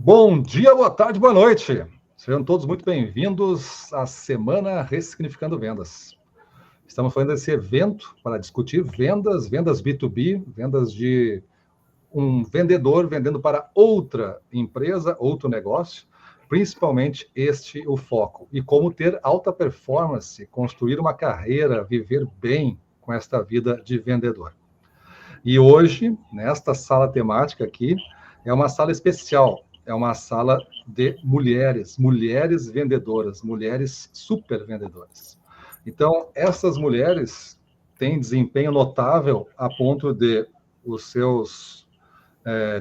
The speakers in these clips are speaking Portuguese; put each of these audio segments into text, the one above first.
Bom dia, boa tarde, boa noite. Sejam todos muito bem-vindos à Semana Ressignificando Vendas. Estamos fazendo esse evento para discutir vendas B2B, vendas de um vendedor vendendo para outra empresa, outro negócio, principalmente o foco. E como ter alta performance, construir uma carreira, viver bem com esta vida de vendedor. E hoje, nesta sala temática aqui, é uma sala especial. É uma sala de mulheres vendedoras, mulheres super vendedoras. Então, essas mulheres têm desempenho notável a ponto de os seus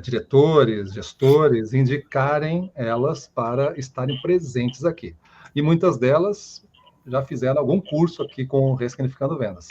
diretores, gestores, indicarem elas para estarem presentes aqui. E muitas delas já fizeram algum curso aqui com o Ressignificando Vendas.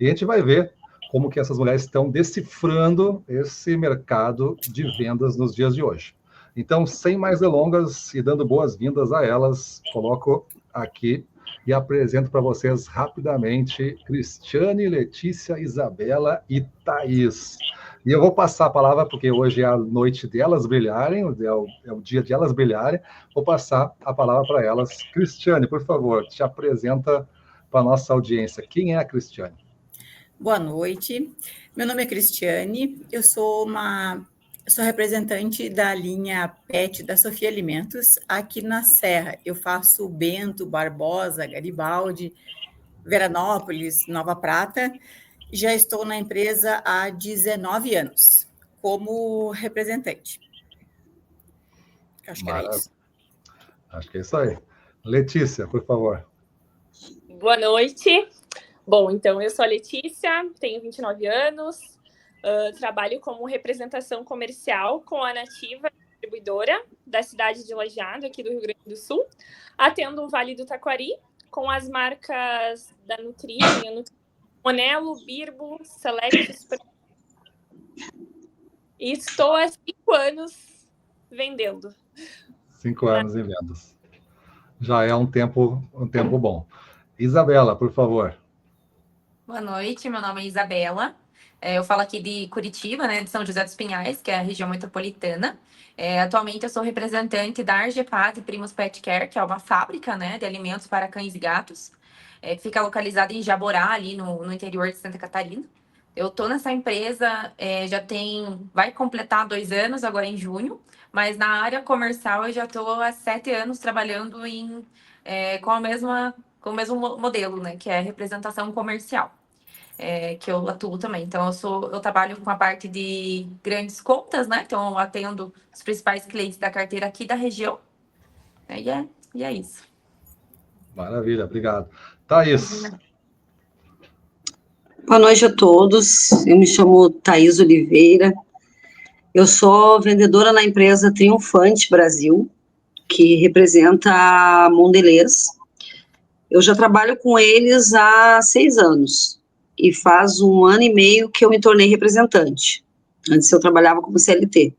E a gente vai ver como que essas mulheres estão decifrando esse mercado de vendas nos dias de hoje. Então, sem mais delongas e dando boas-vindas a elas, coloco aqui e apresento para vocês rapidamente Cristiane, Letícia, Isabela e Thaís. E eu vou passar a palavra, porque hoje é a noite delas brilharem, é o dia de elas brilharem. Vou passar a palavra para elas. Cristiane, por favor, te apresenta para a nossa audiência. Quem é a Cristiane? Boa noite, meu nome é Cristiane, eu sou representante da linha PET da Sofia Alimentos aqui na Serra. Eu faço Bento, Barbosa, Garibaldi, Veranópolis, Nova Prata. Já estou na empresa há 19 anos como representante. Acho que é isso. Acho que é isso aí. Letícia, por favor. Boa noite. Bom, então eu sou a Letícia, tenho 29 anos, trabalho como representação comercial com a Nativa, distribuidora da cidade de Lajeado, aqui do Rio Grande do Sul. Atendo o Vale do Taquari com as marcas da Nutri, Monelo, Birbo, Select. E estou há 5 anos vendendo. 5 anos em vendas. Já é um tempo bom. Isabela, por favor. Boa noite, meu nome é Isabela. Eu falo aqui de Curitiba, né, de São José dos Pinhais, que é a região metropolitana. Atualmente eu sou representante da Argepad Primos Pet Care, que é uma fábrica, né, de alimentos para cães e gatos. Fica localizada em Jaborá, ali no interior de Santa Catarina. Eu estou nessa empresa, vai completar 2 anos agora em junho, mas na área comercial eu já estou há 7 anos trabalhando com o mesmo modelo, né, que é representação comercial. Que eu atuo também. Então, eu trabalho com a parte de grandes contas, né? Então, eu atendo os principais clientes da carteira aqui da região. E é isso. Maravilha, obrigado. Thaís. Boa noite a todos. Eu me chamo Thaís Oliveira. Eu sou vendedora na empresa Triunfante Brasil, que representa a Mondelez. Eu já trabalho com eles há 6 anos. E faz 1 ano e meio que eu me tornei representante. Antes eu trabalhava como CLT.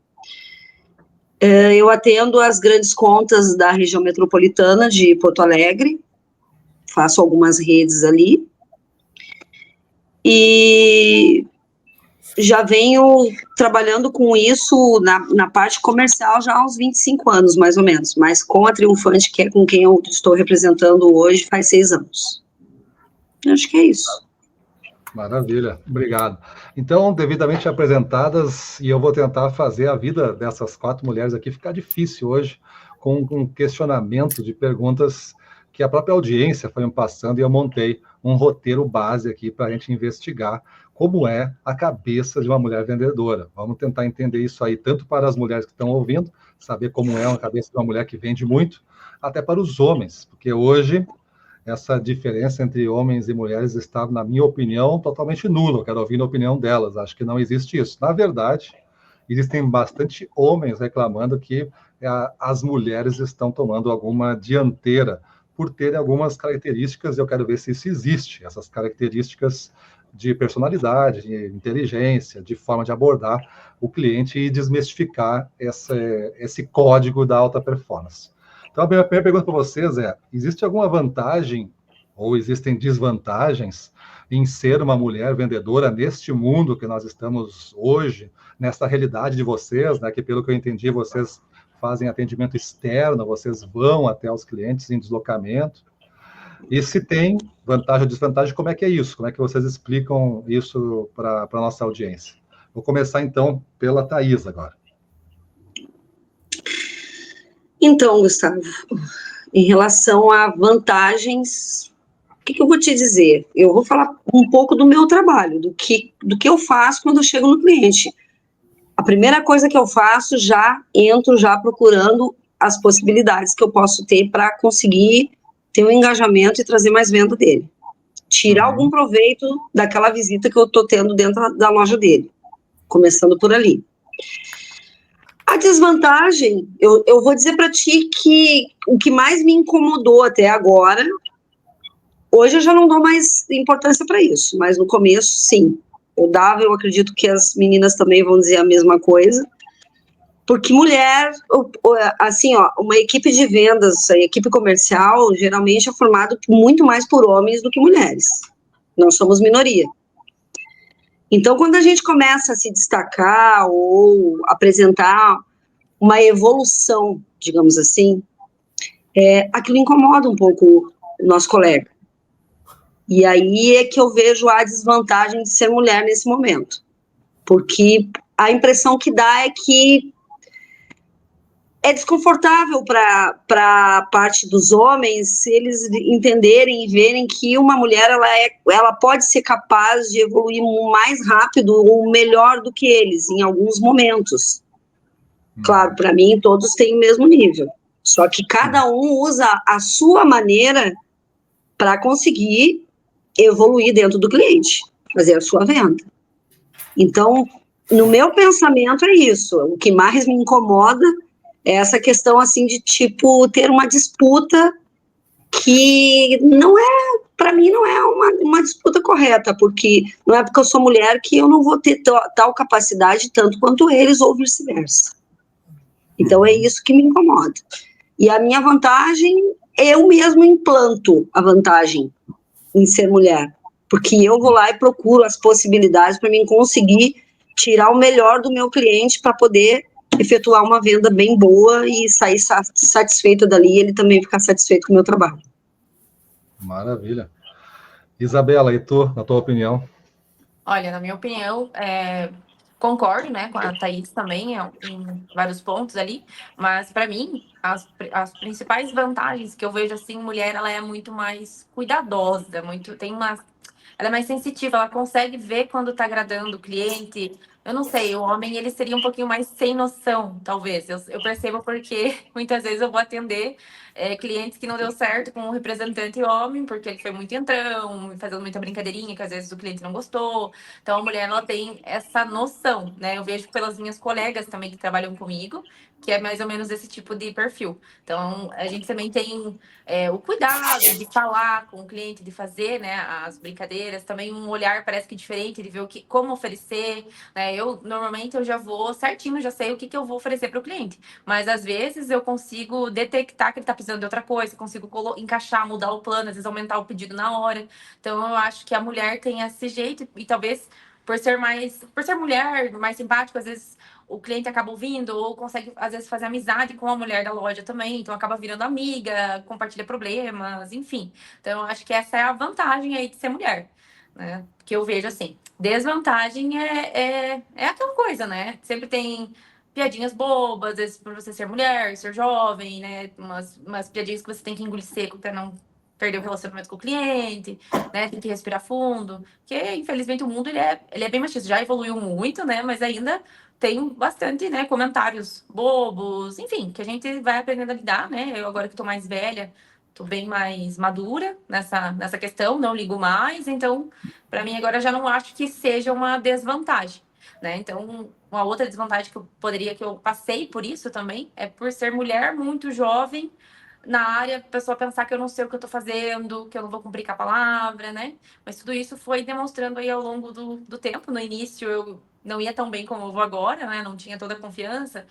Eu atendo as grandes contas da região metropolitana de Porto Alegre, faço algumas redes ali, e já venho trabalhando com isso na parte comercial já há uns 25 anos, mais ou menos, mas com a Triunfante, que é com quem eu estou representando hoje, faz 6 anos. Acho que é isso. Maravilha, obrigado. Então, devidamente apresentadas, e eu vou tentar fazer a vida dessas 4 mulheres aqui ficar difícil hoje, com um questionamento de perguntas que a própria audiência foi me passando, e eu montei um roteiro base aqui para a gente investigar como é a cabeça de uma mulher vendedora. Vamos tentar entender isso aí, tanto para as mulheres que estão ouvindo, saber como é a cabeça de uma mulher que vende muito, até para os homens, porque hoje essa diferença entre homens e mulheres está, na minha opinião, totalmente nula. Eu quero ouvir a opinião delas. Acho que não existe isso. Na verdade, existem bastante homens reclamando que as mulheres estão tomando alguma dianteira por terem algumas características. Eu quero ver se isso existe, essas características de personalidade, de inteligência, de forma de abordar o cliente e desmistificar esse código da alta performance. Então, a minha primeira pergunta para vocês é: existe alguma vantagem ou existem desvantagens em ser uma mulher vendedora neste mundo que nós estamos hoje, nessa realidade de vocês, né, que pelo que eu entendi, vocês fazem atendimento externo, vocês vão até os clientes em deslocamento. E se tem vantagem ou desvantagem, como é que é isso? Como é que vocês explicam isso para a nossa audiência? Vou começar, então, pela Thaís agora. Então, Gustavo, em relação a vantagens, o que eu vou te dizer? Eu vou falar um pouco do meu trabalho, do que eu faço quando eu chego no cliente. A primeira coisa que eu faço, entro procurando as possibilidades que eu posso ter para conseguir ter um engajamento e trazer mais venda dele. Tirar algum proveito daquela visita que eu estou tendo dentro da loja dele. Começando por ali. A desvantagem, eu vou dizer para ti que o que mais me incomodou até agora, hoje eu já não dou mais importância para isso, mas no começo, sim. Eu acredito que as meninas também vão dizer a mesma coisa, porque mulher, assim, uma equipe de vendas, a equipe comercial, geralmente é formada muito mais por homens do que mulheres. Nós somos minoria. Então, quando a gente começa a se destacar ou apresentar uma evolução, digamos assim, aquilo incomoda um pouco o nosso colega. E aí é que eu vejo a desvantagem de ser mulher nesse momento. Porque a impressão que dá é que é desconfortável para a parte dos homens se eles entenderem e verem que uma mulher ela pode ser capaz de evoluir mais rápido ou melhor do que eles em alguns momentos. Claro, para mim todos têm o mesmo nível, só que cada um usa a sua maneira para conseguir evoluir dentro do cliente, fazer a sua venda. Então, no meu pensamento é isso, o que mais me incomoda é essa questão, assim, de, tipo, ter uma disputa que não é, para mim, não é uma disputa correta, porque não é porque eu sou mulher que eu não vou ter tal capacidade tanto quanto eles, ou vice-versa. Então, é isso que me incomoda. E a minha vantagem, eu mesmo implanto a vantagem em ser mulher, porque eu vou lá e procuro as possibilidades para mim conseguir tirar o melhor do meu cliente para poder efetuar uma venda bem boa e sair satisfeita dali e ele também ficar satisfeito com o meu trabalho. Maravilha. Isabela, e tu, na tua opinião? Olha, na minha opinião, concordo, né, com a Thaís também, em vários pontos ali, mas para mim, as principais vantagens que eu vejo, assim, mulher, ela é muito mais cuidadosa, ela é mais sensitiva, ela consegue ver quando tá agradando o cliente. Eu não sei, o homem, ele seria um pouquinho mais sem noção, talvez. Eu percebo porque muitas vezes eu vou atender clientes que não deu certo com o representante homem, porque ele foi muito entrão, fazendo muita brincadeirinha, que às vezes o cliente não gostou. Então, a mulher, ela tem essa noção, né? Eu vejo pelas minhas colegas também que trabalham comigo, que é mais ou menos esse tipo de perfil. Então, a gente também tem o cuidado de falar com o cliente, de fazer, né, as brincadeiras, também um olhar parece que diferente, de ver como oferecer, né? Normalmente eu já vou certinho, já sei o que eu vou oferecer para o cliente, mas às vezes eu consigo detectar que ele está precisando de outra coisa, consigo encaixar, mudar o plano, às vezes aumentar o pedido na hora. Então eu acho que a mulher tem esse jeito e talvez por ser mulher, mais simpático, às vezes o cliente acaba ouvindo ou consegue, às vezes, fazer amizade com a mulher da loja também. Então, acaba virando amiga, compartilha problemas, enfim. Então, eu acho que essa é a vantagem aí de ser mulher, né? Que eu vejo assim. Desvantagem é aquela coisa, né? Sempre tem piadinhas bobas, às vezes, por você ser mulher, ser jovem, né? Umas piadinhas que você tem que engolir seco para não perder o relacionamento com o cliente, né? Tem que respirar fundo. Porque, infelizmente, o mundo ele é bem machista. Já evoluiu muito, né? Mas ainda tem bastante, né, comentários bobos, enfim, que a gente vai aprendendo a lidar, né? Eu agora que tô mais velha, tô bem mais madura nessa questão, não ligo mais, então, para mim agora já não acho que seja uma desvantagem, né? Então, uma outra desvantagem que eu passei por isso também, é por ser mulher muito jovem na área, a pessoa pensar que eu não sei o que eu tô fazendo, que eu não vou cumprir com a palavra, né? Mas tudo isso foi demonstrando aí ao longo do tempo. No início, eu não ia tão bem como eu vou agora, né? Não tinha toda a confiança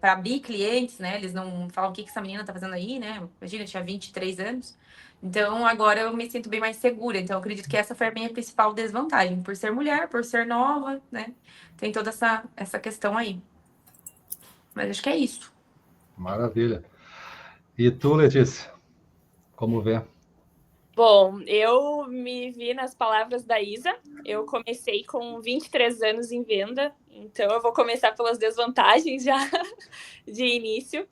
para abrir clientes, né? Eles não falam o que essa menina tá fazendo aí, né? Imagina, eu tinha 23 anos. Então, agora eu me sinto bem mais segura. Então, eu acredito que essa foi a minha principal desvantagem. Por ser mulher, por ser nova, né? Tem toda essa questão aí. Mas acho que é isso. Maravilha. E tu, Letícia, como vê? Bom, eu me vi nas palavras da Isa. Eu comecei com 23 anos em venda, então eu vou começar pelas desvantagens já de início,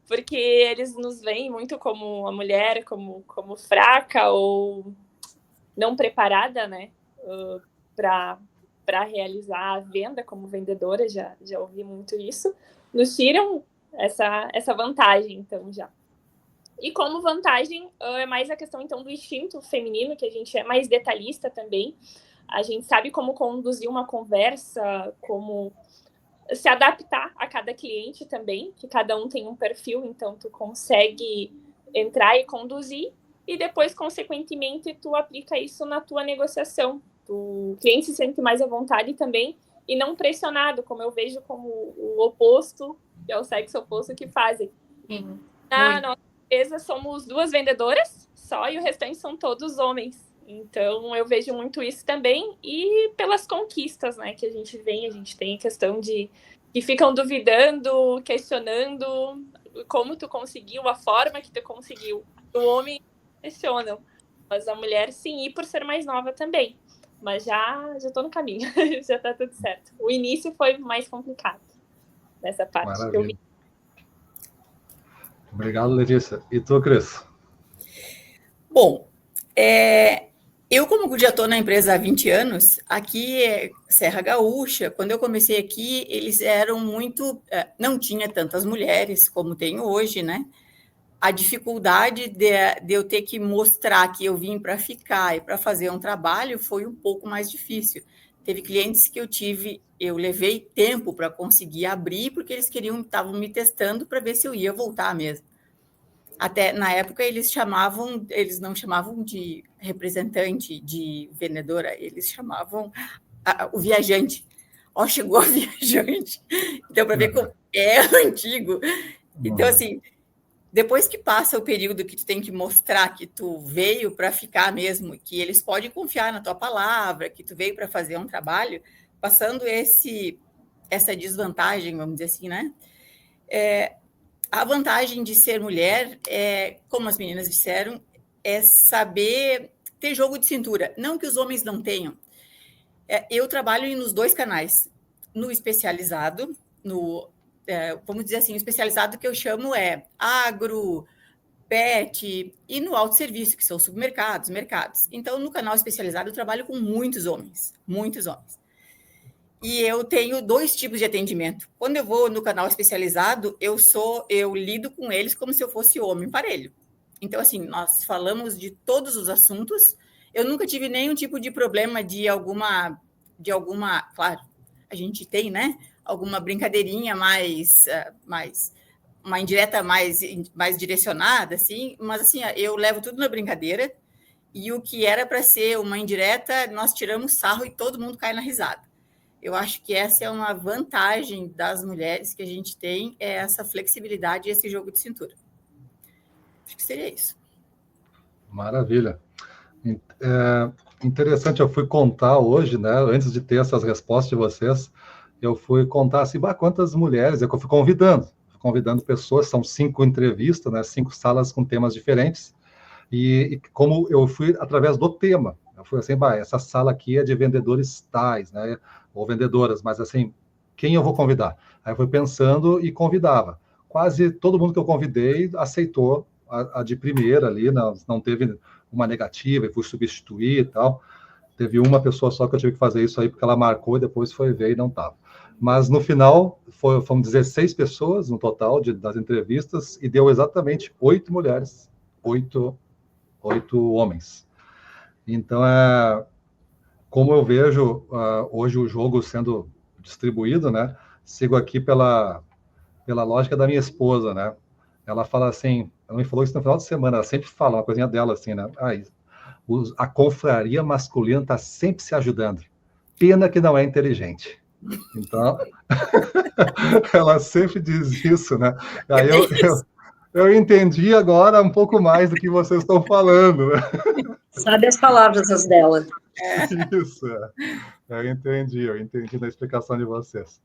porque eles nos veem muito como a mulher, como fraca ou não preparada, né, para realizar a venda como vendedora, já ouvi muito isso. Nos tiram essa vantagem, então, já. E como vantagem, é mais a questão, então, do instinto feminino, que a gente é mais detalhista também. A gente sabe como conduzir uma conversa, como se adaptar a cada cliente também, que cada um tem um perfil, então tu consegue entrar e conduzir, e depois, consequentemente, tu aplica isso na tua negociação. O cliente se sente mais à vontade também, e não pressionado, como eu vejo como o oposto, que é o sexo oposto, que fazem. Sim. Na nossa empresa somos 2 vendedoras só, e o restante são todos homens. Então, eu vejo muito isso também, e pelas conquistas, né, que a gente tem a questão de que ficam duvidando, questionando como tu conseguiu, a forma que tu conseguiu. O homem questionam, mas a mulher sim, e por ser mais nova também. Mas já tô no caminho, já tá tudo certo. O início foi mais complicado nessa parte. Maravilha. Que eu vi. Obrigado, Letícia. E tu, Cris? Bom, eu, como já estou na empresa há 20 anos, aqui é Serra Gaúcha. Quando eu comecei aqui, eles eram muito... não tinha tantas mulheres como tem hoje, né? A dificuldade de eu ter que mostrar que eu vim para ficar e para fazer um trabalho foi um pouco mais difícil. Teve clientes que eu levei tempo para conseguir abrir, porque eles estavam me testando para ver se eu ia voltar mesmo. Até na época eles não chamavam de representante, de vendedora, eles chamavam o viajante. Ó, chegou a viajante. Então, para ver como é antigo. Então, assim, depois que passa o período que tu tem que mostrar que tu veio para ficar mesmo, que eles podem confiar na tua palavra, que tu veio para fazer um trabalho, passando essa desvantagem, vamos dizer assim, né? A vantagem de ser mulher, como as meninas disseram, é saber ter jogo de cintura. Não que os homens não tenham. Eu trabalho nos 2 canais. No especializado, vamos dizer assim, o especializado que eu chamo é agro, pet, e no autosserviço, que são supermercados, mercados. Então, no canal especializado, eu trabalho com muitos homens, muitos homens. E eu tenho 2 tipos de atendimento. Quando eu vou no canal especializado, eu lido com eles como se eu fosse homem parelho. Então, assim, nós falamos de todos os assuntos. Eu nunca tive nenhum tipo de problema de alguma, claro, a gente tem, né? Alguma brincadeirinha uma indireta mais direcionada, assim, mas assim, eu levo tudo na brincadeira, e o que era para ser uma indireta, nós tiramos sarro e todo mundo cai na risada. Eu acho que essa é uma vantagem das mulheres que a gente tem, é essa flexibilidade e esse jogo de cintura. Acho que seria isso. Maravilha. Interessante, eu fui contar hoje, né, antes de ter essas respostas de vocês, eu fui contar assim, quantas mulheres, eu fui convidando pessoas, são 5 entrevistas, né, 5 salas com temas diferentes, e como eu fui através do tema, eu fui assim, essa sala aqui é de vendedores tais, né, ou vendedoras, mas assim, quem eu vou convidar? Aí eu fui pensando e convidava. Quase todo mundo que eu convidei aceitou a de primeira ali, não teve uma negativa e fui substituir e tal. Teve uma pessoa só que eu tive que fazer isso aí, porque ela marcou e depois foi ver e não estava. Mas no final, foram 16 pessoas no total das entrevistas e deu exatamente 8 mulheres, 8 homens. Então, como eu vejo hoje o jogo sendo distribuído, né? Sigo aqui pela lógica da minha esposa, né? Ela fala assim, ela me falou isso no final de semana, ela sempre fala uma coisinha dela assim, né? A confraria masculina está sempre se ajudando. Pena que não é inteligente. Então, ela sempre diz isso, né? Aí eu entendi agora um pouco mais do que vocês estão falando. Né? Sabe as palavras as dela. Isso, eu entendi na explicação de vocês.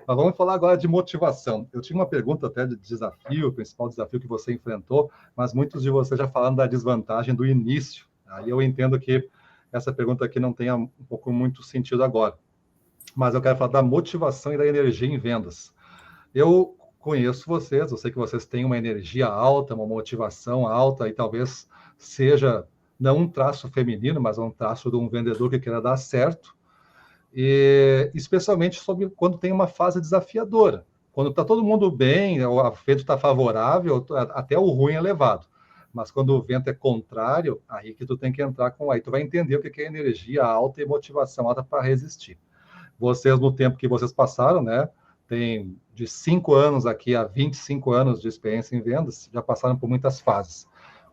Mas vamos falar agora de motivação. Eu tinha uma pergunta até de desafio, o principal desafio que você enfrentou, mas muitos de vocês já falaram da desvantagem do início. Aí eu entendo que essa pergunta aqui não tenha um pouco muito sentido agora. Mas eu quero falar da motivação e da energia em vendas. Eu conheço vocês, eu sei que vocês têm uma energia alta, uma motivação alta, e talvez seja não um traço feminino, mas um traço de um vendedor que queira dar certo, e especialmente sobre quando tem uma fase desafiadora. Quando está todo mundo bem, o vento está favorável, até o ruim é levado. Mas quando o vento é contrário, aí que tu tem que entrar com... Aí tu vai entender o que é energia alta e motivação alta para resistir. Vocês, no tempo que vocês passaram, né, tem de 5 anos aqui a 25 anos de experiência em vendas, já passaram por muitas fases.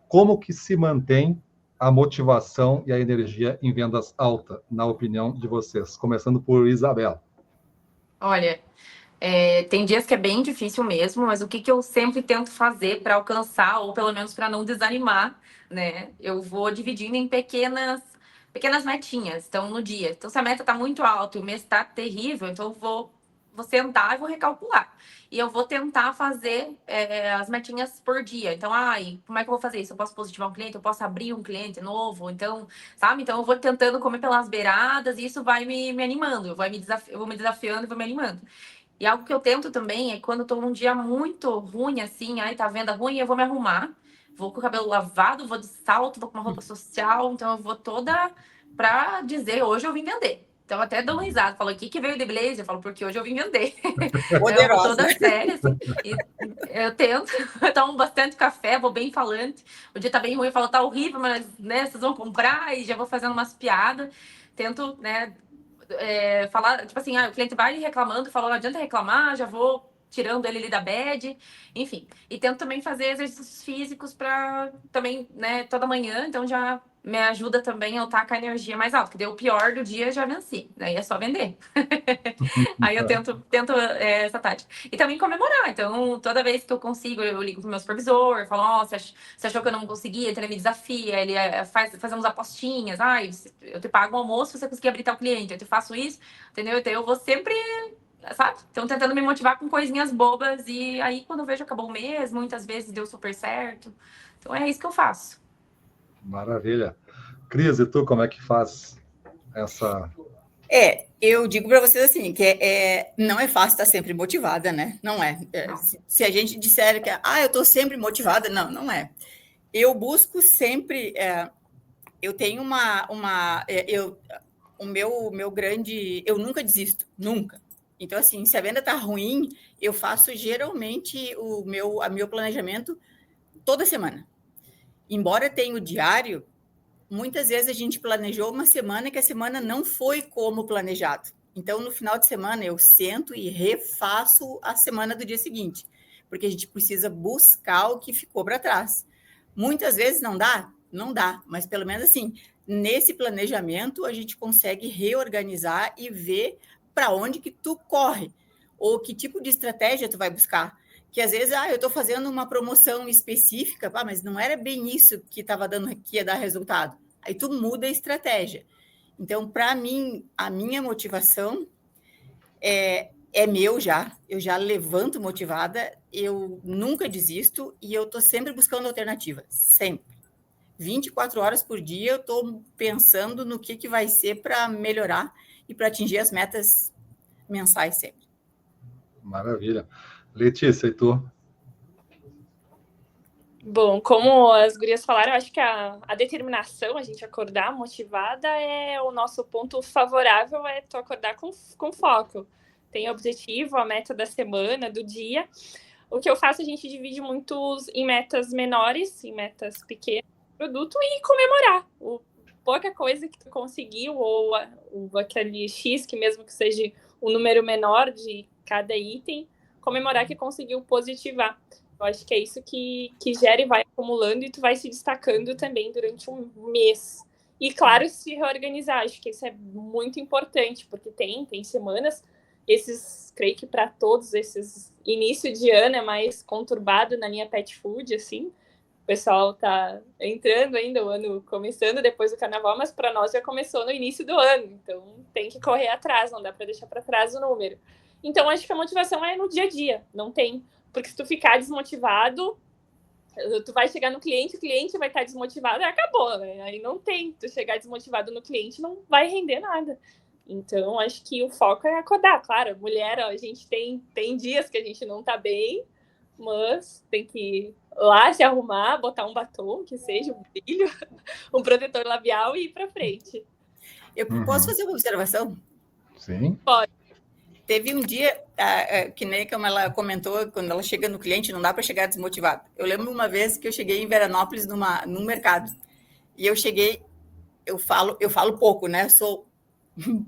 Como que se mantém a motivação e a energia em vendas alta, na opinião de vocês? Começando por Isabela. Olha, tem dias que é bem difícil mesmo, mas o que eu sempre tento fazer para alcançar, ou pelo menos para não desanimar, né? Eu vou dividindo em pequenas metinhas, então, no dia. Então, se a meta está muito alta e o mês está terrível, então eu vou sentar e vou recalcular. E eu vou tentar fazer as metinhas por dia. Então, como é que eu vou fazer isso? Eu posso positivar um cliente? Eu posso abrir um cliente novo? Então, sabe? Então, eu vou tentando comer pelas beiradas e isso vai me animando. Eu vou me desafiando e vou me animando. E algo que eu tento também é quando eu tô num dia muito ruim, assim, tá a venda ruim, eu vou me arrumar. Vou com o cabelo lavado, vou de salto, vou com uma roupa social. Então, eu vou toda pra dizer, hoje eu vim vender. Então, até dou uma risada. Falo, aqui que veio de blazer? Eu falo, porque hoje eu vim vender. Eu vou toda séria, assim. E eu tento, eu tomo bastante café, vou bem falante. O dia tá bem ruim, eu falo, tá horrível, mas, né, vocês vão comprar. E já vou fazendo umas piadas. Tento, né, falar, tipo assim, o cliente vai reclamando, falou, não adianta reclamar, já vou tirando ele ali da bad, enfim. E tento também fazer exercícios físicos para também, né, toda manhã, então já me ajuda também a estar com a energia mais alta, que deu o pior do dia, já venci, daí é só vender. Aí eu tento essa tática. E também comemorar, então toda vez que eu consigo, eu ligo pro meu supervisor, falo, ó, você achou que eu não consegui, então ele me desafia, ele fazemos apostinhas, eu te pago um almoço se você conseguir abrir tal cliente, eu te faço isso, entendeu? Então eu vou sempre, sabe? Então, tentando me motivar com coisinhas bobas. E aí, quando eu vejo, acabou o mês. Muitas vezes deu super certo. Então, é isso que eu faço. Maravilha. Cris, e tu, como é que faz essa... Eu digo para vocês assim, que não é fácil estar sempre motivada, né? Não é. Se a gente disser que, eu estou sempre motivada, não é. Eu busco sempre... eu tenho o meu grande... Eu nunca desisto, nunca. Então, assim, se a venda está ruim, eu faço geralmente o meu planejamento toda semana. Embora tenha o diário, muitas vezes a gente planejou uma semana que a semana não foi como planejado. Então, no final de semana, eu sento e refaço a semana do dia seguinte, porque a gente precisa buscar o que ficou para trás. Muitas vezes não dá, mas pelo menos assim, nesse planejamento, a gente consegue reorganizar e ver para onde que tu corre, ou que tipo de estratégia tu vai buscar. Que às vezes, eu estou fazendo uma promoção específica, mas não era bem isso que estava dando, que ia dar resultado. Aí tu muda a estratégia. Então, para mim, a minha motivação é meu já. Eu já levanto motivada, eu nunca desisto e eu estou sempre buscando alternativa, sempre. 24 horas por dia eu estou pensando no que vai ser para melhorar e para atingir as metas mensais sempre. Maravilha. Letícia, e tu? Bom, como as gurias falaram, eu acho que a determinação, a gente acordar motivada é o nosso ponto favorável, é tu acordar com foco. Tem objetivo, a meta da semana, do dia. O que eu faço, a gente divide muito em metas menores, em metas pequenas, produto, e comemorar. Pouca coisa que tu conseguiu, ou aquele X, que mesmo que seja o número menor de cada item, comemorar que conseguiu positivar. Eu acho que é isso que gera e vai acumulando, e tu vai se destacando também durante um mês. E, claro, se reorganizar. Acho que isso é muito importante, porque tem semanas, creio que para todos, esses início de ano é mais conturbado na linha pet food, assim. O pessoal tá entrando ainda, o ano começando depois do carnaval, mas para nós já começou no início do ano. Então, tem que correr atrás, não dá para deixar para trás o número. Então, acho que a motivação é no dia a dia, não tem. Porque se tu ficar desmotivado, tu vai chegar no cliente, o cliente vai estar desmotivado, e acabou, né? Aí não tem. Tu chegar desmotivado no cliente, não vai render nada. Então, acho que o foco é acordar. Claro, mulher, ó, a gente tem dias que a gente não tá bem, mas tem que ir lá se arrumar, botar um batom, que seja um brilho, um protetor labial e ir pra frente. Eu posso fazer uma observação? Sim. Pode. Teve um dia, que nem como ela comentou, quando ela chega no cliente, não dá para chegar desmotivada. Eu lembro uma vez que eu cheguei em Veranópolis num mercado, e eu cheguei, eu falo pouco, né? Sou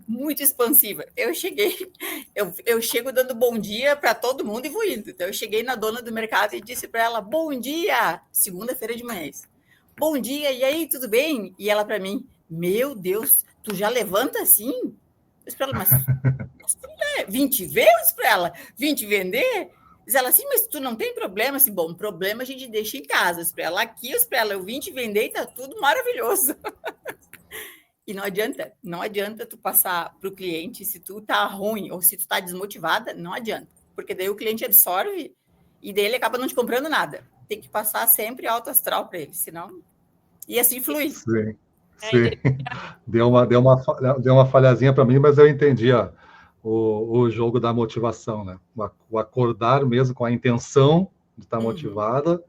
muito expansiva. Eu chego dando bom dia para todo mundo e vou indo. Então, eu cheguei na dona do mercado e disse para ela, bom dia, segunda-feira de manhã. Bom dia, e aí, tudo bem? E ela para mim, meu Deus, tu já levanta assim? Eu disse para ela, mas vim te ver? Eu disse para ela, vim te vender? Diz ela assim, mas tu não tem problema? Assim, bom, problema a gente deixa em casa. Eu disse para ela, aqui, eu disse para ela, eu vim te vender e tá tudo maravilhoso. E não adianta tu passar para o cliente se tu tá ruim ou se tu tá desmotivada, não adianta. Porque daí o cliente absorve e daí ele acaba não te comprando nada. Tem que passar sempre alto astral para ele, senão... E assim flui. Sim. Deu uma falhazinha para mim, mas eu entendi o jogo da motivação, né? O acordar mesmo com a intenção de estar motivada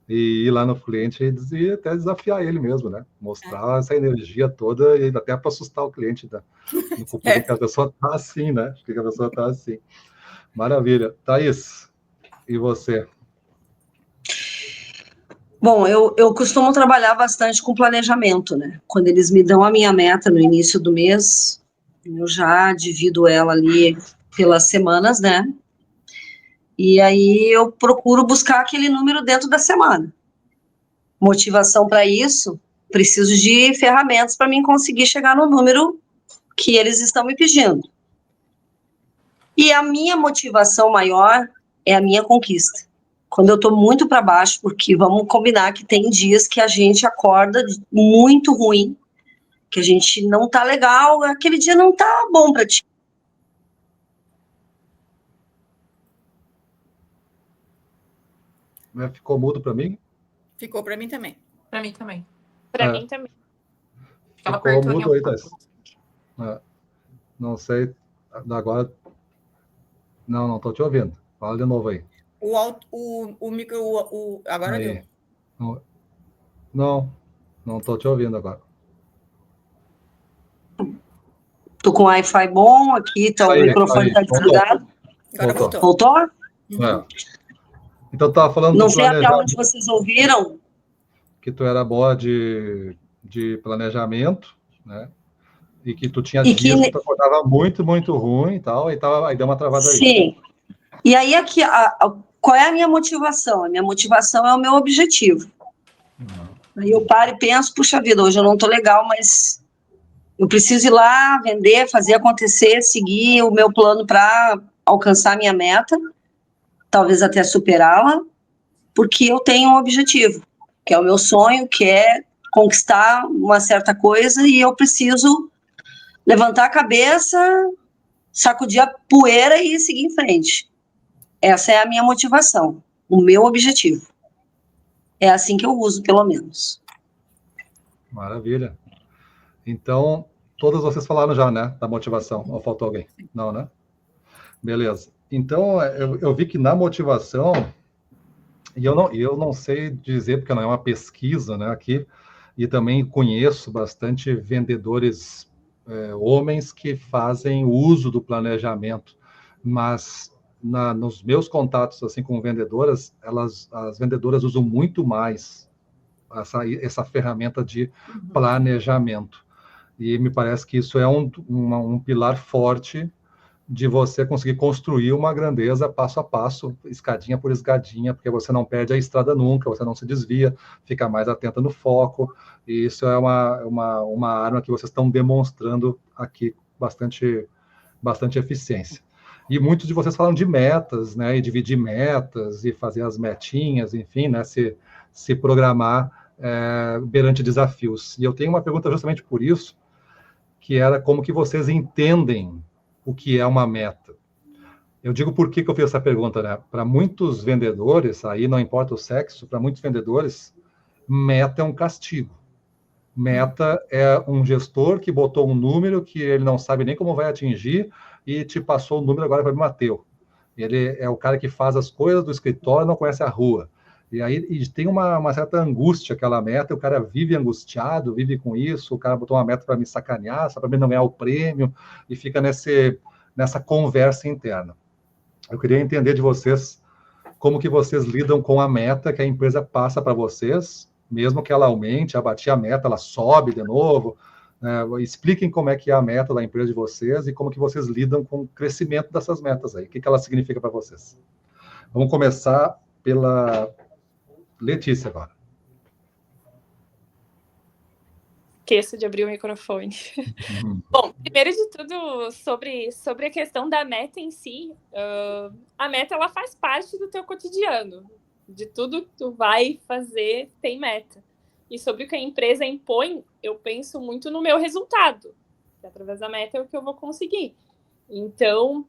e ir lá no cliente e até desafiar ele mesmo, né? Mostrar essa energia toda e até para assustar o cliente, né? Porque a pessoa tá assim, né? Porque a pessoa tá assim. Maravilha. Thaís, e você? Bom, eu costumo trabalhar bastante com planejamento, né? Quando eles me dão a minha meta no início do mês, eu já divido ela ali pelas semanas, né? E aí eu procuro buscar aquele número dentro da semana. Motivação para isso, preciso de ferramentas para mim conseguir chegar no número que eles estão me pedindo. E a minha motivação maior é a minha conquista. Quando eu estou muito para baixo, porque vamos combinar que tem dias que a gente acorda muito ruim, que a gente não tá legal, aquele dia não tá bom para ti. Ficou mudo para mim? Ficou para mim também. Para mim também. Para mim também. Ficou mudo aí, Thais. Não sei. Agora. Não estou te ouvindo. Fala de novo aí. O micro. Agora aí. deu. Não estou te ouvindo agora. Tô com Wi-Fi bom aqui, tá, o microfone está desligado. Agora voltou. Voltou? Então, estava falando não sei até onde vocês ouviram. Que tu era boa de planejamento, né? E que tu tinha dias que tu acordava muito, muito ruim e tal, aí deu uma travada aí. Sim. E aí, aqui, qual é a minha motivação? A minha motivação é o meu objetivo. Aí eu paro e penso, puxa vida, hoje eu não tô legal, mas eu preciso ir lá, vender, fazer acontecer, seguir o meu plano para alcançar a minha meta, talvez até superá-la, porque eu tenho um objetivo, que é o meu sonho, que é conquistar uma certa coisa, e eu preciso levantar a cabeça, sacudir a poeira e seguir em frente. Essa é a minha motivação, o meu objetivo. É assim que eu uso, pelo menos. Maravilha. Então, todas vocês falaram já, né, da motivação. Ou faltou alguém? Não, né? Beleza. Então, eu vi que na motivação, e eu não sei dizer, porque não é uma pesquisa, né, aqui, e também conheço bastante vendedores homens que fazem uso do planejamento, mas nos meus contatos assim com vendedoras, as vendedoras usam muito mais essa ferramenta de planejamento, e me parece que isso é um pilar forte de você conseguir construir uma grandeza passo a passo, escadinha por escadinha, porque você não perde a estrada nunca, você não se desvia, fica mais atenta no foco, e isso é uma arma que vocês estão demonstrando aqui bastante eficiência. E muitos de vocês falam de metas, né, e dividir metas, e fazer as metinhas, enfim, né, se programar perante desafios. E eu tenho uma pergunta justamente por isso, que era como que vocês entendem o que é uma meta. Eu digo por que eu fiz essa pergunta, né? Para muitos vendedores, aí não importa o sexo, para muitos vendedores, meta é um castigo. Meta é um gestor que botou um número que ele não sabe nem como vai atingir e te passou o número, agora vai me bateu. Ele é o cara que faz as coisas do escritório, não conhece a rua. E aí tem uma certa angústia aquela meta, o cara vive angustiado, vive com isso, o cara botou uma meta para me sacanear, só para mim não ganhar o prêmio, e fica nessa conversa interna. Eu queria entender de vocês como que vocês lidam com a meta que a empresa passa para vocês, mesmo que ela aumente, abater a meta, ela sobe de novo. Expliquem como é que é a meta da empresa de vocês e como que vocês lidam com o crescimento dessas metas aí. O que ela significa para vocês? Vamos começar pela Letícia agora. Esqueço de abrir o microfone. Bom, primeiro de tudo, sobre a questão da meta em si, a meta ela faz parte do teu cotidiano. De tudo que tu vai fazer, tem meta. E sobre o que a empresa impõe, eu penso muito no meu resultado. Que através da meta é o que eu vou conseguir. Então,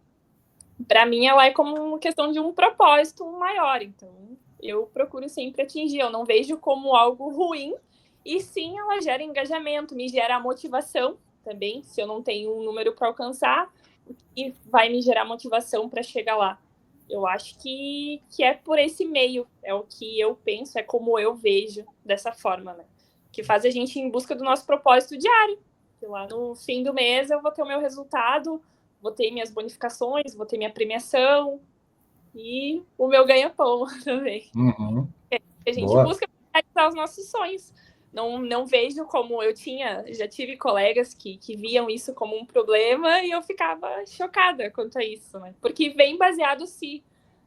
para mim, ela é como uma questão de um propósito maior. Então, eu procuro sempre atingir. Eu não vejo como algo ruim. E sim, ela gera engajamento, me gera motivação também. Se eu não tenho um número para alcançar, e vai me gerar motivação para chegar lá. Eu acho que é por esse meio, é o que eu penso, é como eu vejo dessa forma, né? Que faz a gente ir em busca do nosso propósito diário. Que lá no fim do mês eu vou ter o meu resultado, vou ter minhas bonificações, vou ter minha premiação e o meu ganha-pão também. Uhum. A gente busca realizar os nossos sonhos. Não vejo como já tive colegas que viam isso como um problema e eu ficava chocada quanto a isso, né? Porque vem baseado se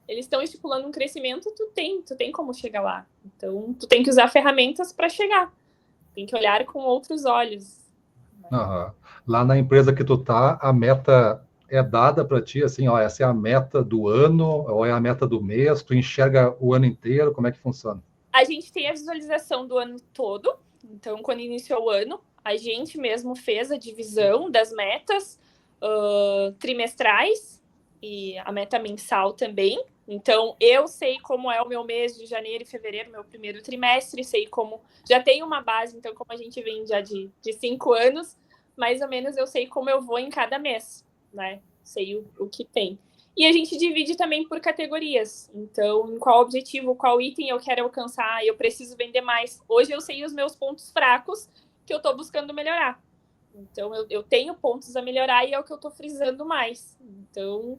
eles estão estipulando um crescimento, tu tem como chegar lá. Então, tu tem que usar ferramentas para chegar. Tem que olhar com outros olhos. Uhum. Lá na empresa que tu tá, a meta é dada para ti, assim, ó, essa é a meta do ano, ou é a meta do mês, tu enxerga o ano inteiro, como é que funciona? A gente tem a visualização do ano todo. Então, quando iniciou o ano, a gente mesmo fez a divisão das metas trimestrais e a meta mensal também. Então, eu sei como é o meu mês de janeiro e fevereiro, meu primeiro trimestre, sei como... Já tenho uma base, então, como a gente vem já de 5 anos, mais ou menos eu sei como eu vou em cada mês, né? Sei o que tem. E a gente divide também por categorias. Então, em qual objetivo, qual item eu quero alcançar, eu preciso vender mais. Hoje eu sei os meus pontos fracos que eu estou buscando melhorar. Então, eu tenho pontos a melhorar e é o que eu estou frisando mais. Então,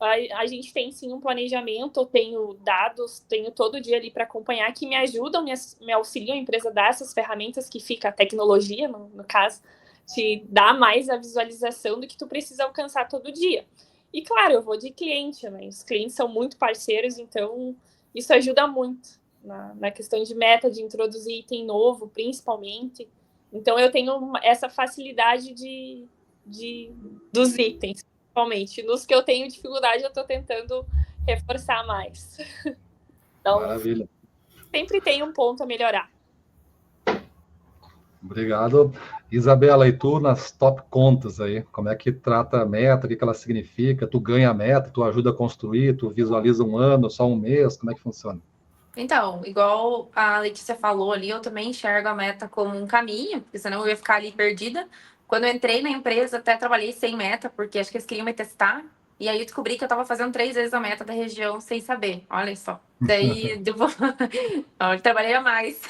a gente tem sim um planejamento, eu tenho dados, tenho todo dia ali para acompanhar, que me ajudam, me auxiliam a empresa a dar essas ferramentas que fica a tecnologia, no caso, te dá mais a visualização do que tu precisa alcançar todo dia. E, claro, eu vou de cliente, né? Os clientes são muito parceiros, então isso ajuda muito na questão de meta, de introduzir item novo, principalmente. Então, eu tenho essa facilidade dos itens, principalmente. Nos que eu tenho dificuldade, eu estou tentando reforçar mais. Então, maravilha. Sempre tem um ponto a melhorar. Obrigado. Isabela, e tu nas top contas aí, como é que trata a meta, o que ela significa? Tu ganha a meta, tu ajuda a construir, tu visualiza um ano, só um mês, como é que funciona? Então, igual a Letícia falou ali, eu também enxergo a meta como um caminho, porque senão eu ia ficar ali perdida. Quando eu entrei na empresa, até trabalhei sem meta, porque acho que eles queriam me testar. E aí eu descobri que eu tava fazendo 3 vezes a meta da região sem saber. Olha só. Daí eu trabalhei a mais.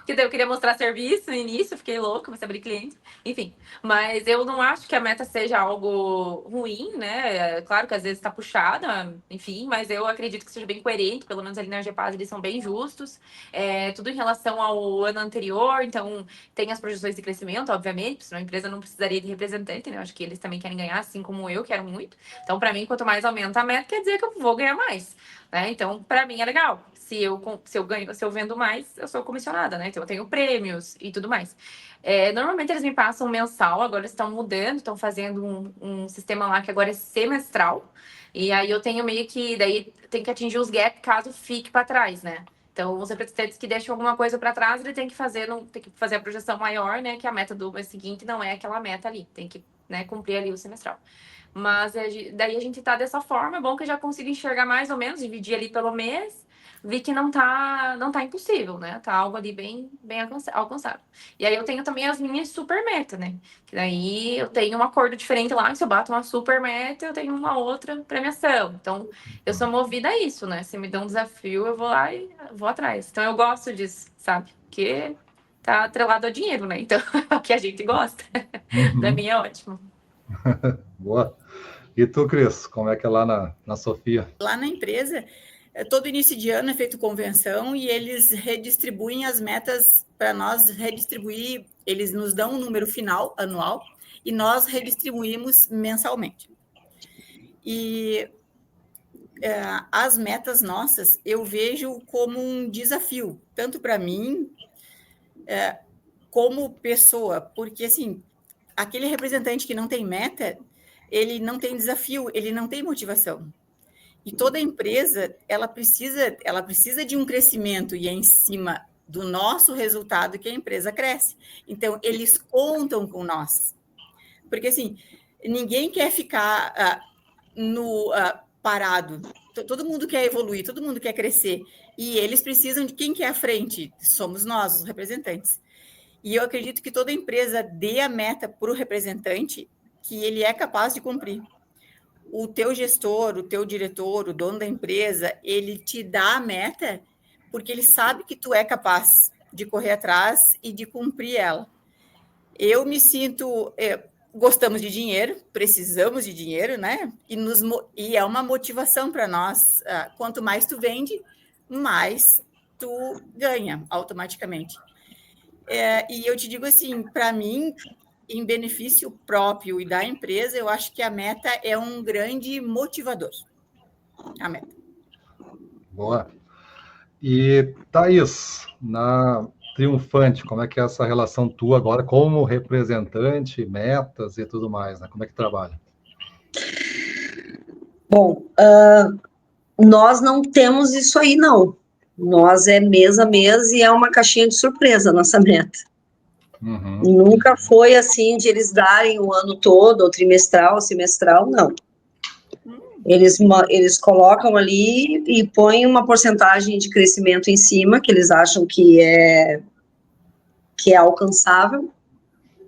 Que daí eu queria mostrar serviço no início, fiquei louca, comecei a abrir cliente. Enfim, mas eu não acho que a meta seja algo ruim, né? Claro que às vezes tá puxada, enfim, mas eu acredito que seja bem coerente, pelo menos ali na GPAS eles são bem justos. Tudo em relação ao ano anterior, então tem as projeções de crescimento, obviamente, senão a empresa não precisaria de representante, né? Eu acho que eles também querem ganhar, assim como eu quero muito. Então, para mim, quanto mais aumenta a meta, quer dizer que eu vou ganhar mais, né? Então, para mim é legal. Se eu vendo mais, eu sou comissionada, né? Então eu tenho prêmios e tudo mais. Normalmente eles me passam mensal, agora estão mudando, estão fazendo um sistema lá que agora é semestral. E aí eu tenho meio que, daí tem que atingir os gaps caso fique para trás, né? Então, os representantes que deixam alguma coisa para trás, ele tem que fazer a projeção maior, né? Que a meta do mês seguinte não é aquela meta ali. Tem que, né, cumprir ali o semestral. Mas daí a gente tá dessa forma, é bom que eu já consigo enxergar mais ou menos, dividir ali pelo mês, vi que não tá impossível, né? Tá algo ali bem alcançável. E aí eu tenho também as minhas super metas, né? Que daí eu tenho um acordo diferente lá, que se eu bato uma super meta, eu tenho uma outra premiação. Então, eu sou movida a isso, né? Se me dá um desafio, eu vou lá e vou atrás. Então, eu gosto disso, sabe? Porque tá atrelado ao dinheiro, né? Então, é o que a gente gosta. Pra mim é ótimo. Boa. E tu, Cris, como é que é lá na Sofia? Lá na empresa, todo início de ano é feito convenção e eles redistribuem as metas para nós redistribuir. Eles nos dão um número final, anual, e nós redistribuímos mensalmente. E as metas nossas eu vejo como um desafio, tanto para mim como pessoa, porque assim, aquele representante que não tem meta, ele não tem desafio, ele não tem motivação. E toda empresa, ela precisa de um crescimento e é em cima do nosso resultado que a empresa cresce. Então, eles contam com nós. Porque, assim, ninguém quer ficar parado. Todo mundo quer evoluir, todo mundo quer crescer. E eles precisam de quem quer à frente. Somos nós, os representantes. E eu acredito que toda empresa dê a meta para o representante que ele é capaz de cumprir. O teu gestor, o teu diretor, o dono da empresa, ele te dá a meta porque ele sabe que tu é capaz de correr atrás e de cumprir ela. Eu me sinto... gostamos de dinheiro, precisamos de dinheiro, né? E é uma motivação para nós. Quanto mais tu vende, mais tu ganha automaticamente. E eu te digo assim, para mim, em benefício próprio e da empresa, eu acho que a meta é um grande motivador. A meta. Boa. E, Thaís, na Triunfante, como é que é essa relação tua agora como representante, metas e tudo mais, né? Como é que trabalha? Bom, nós não temos isso aí, não. Nós é mês a mês e é uma caixinha de surpresa a nossa meta. Uhum. Nunca foi assim de eles darem o ano todo, ou trimestral, ou semestral, não. Eles colocam ali e põem uma porcentagem de crescimento em cima, que eles acham que é alcançável,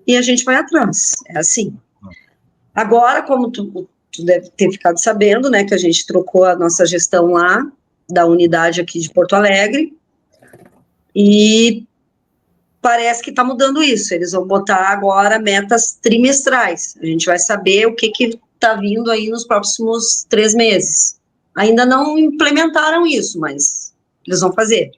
e a gente vai atrás. É assim. Agora, como tu deve ter ficado sabendo, né, que a gente trocou a nossa gestão lá, da unidade aqui de Porto Alegre, e parece que está mudando isso. Eles vão botar agora metas trimestrais. A gente vai saber o que está vindo aí nos próximos 3 meses. Ainda não implementaram isso, mas eles vão fazer.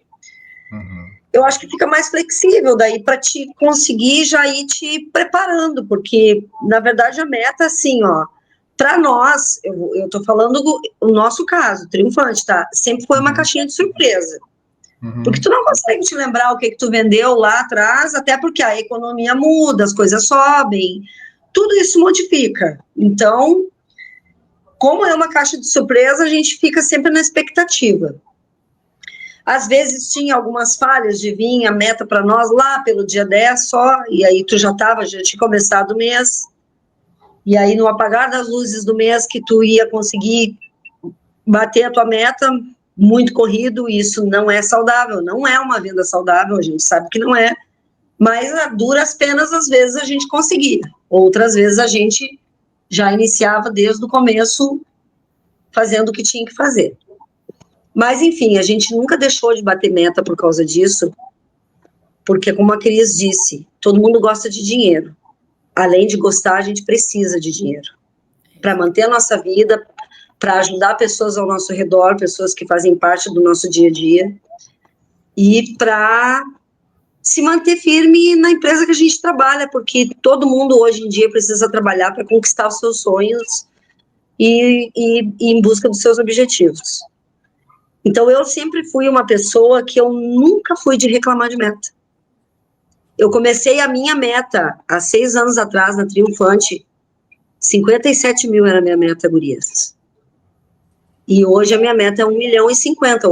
Uhum. Eu acho que fica mais flexível daí para te conseguir já ir te preparando, porque, na verdade, a meta, assim, ó, para nós, eu tô falando o nosso caso, Triunfante, tá? Sempre foi uma caixinha de surpresa. Uhum. Porque tu não consegue te lembrar o que tu vendeu lá atrás, até porque a economia muda, as coisas sobem, tudo isso modifica. Então, como é uma caixa de surpresa, a gente fica sempre na expectativa. Às vezes tinha algumas falhas de vir a meta para nós lá pelo dia 10 só, e aí tu já tinha começado o mês, e aí no apagar das luzes do mês que tu ia conseguir bater a tua meta, muito corrido, isso não é saudável, não é uma venda saudável, a gente sabe que não é, mas a duras penas, às vezes, a gente conseguia, outras vezes a gente já iniciava desde o começo, fazendo o que tinha que fazer. Mas, enfim, a gente nunca deixou de bater meta por causa disso, porque, como a Cris disse, todo mundo gosta de dinheiro. Além de gostar, a gente precisa de dinheiro para manter a nossa vida, para ajudar pessoas ao nosso redor, pessoas que fazem parte do nosso dia a dia, e para se manter firme na empresa que a gente trabalha, porque todo mundo hoje em dia precisa trabalhar para conquistar os seus sonhos e em busca dos seus objetivos. Então, eu sempre fui uma pessoa que eu nunca fui de reclamar de meta. Eu comecei a minha meta há 6 anos atrás, na Triunfante, 57 mil era a minha meta, gurias. E hoje a minha meta é 1,50 milhão,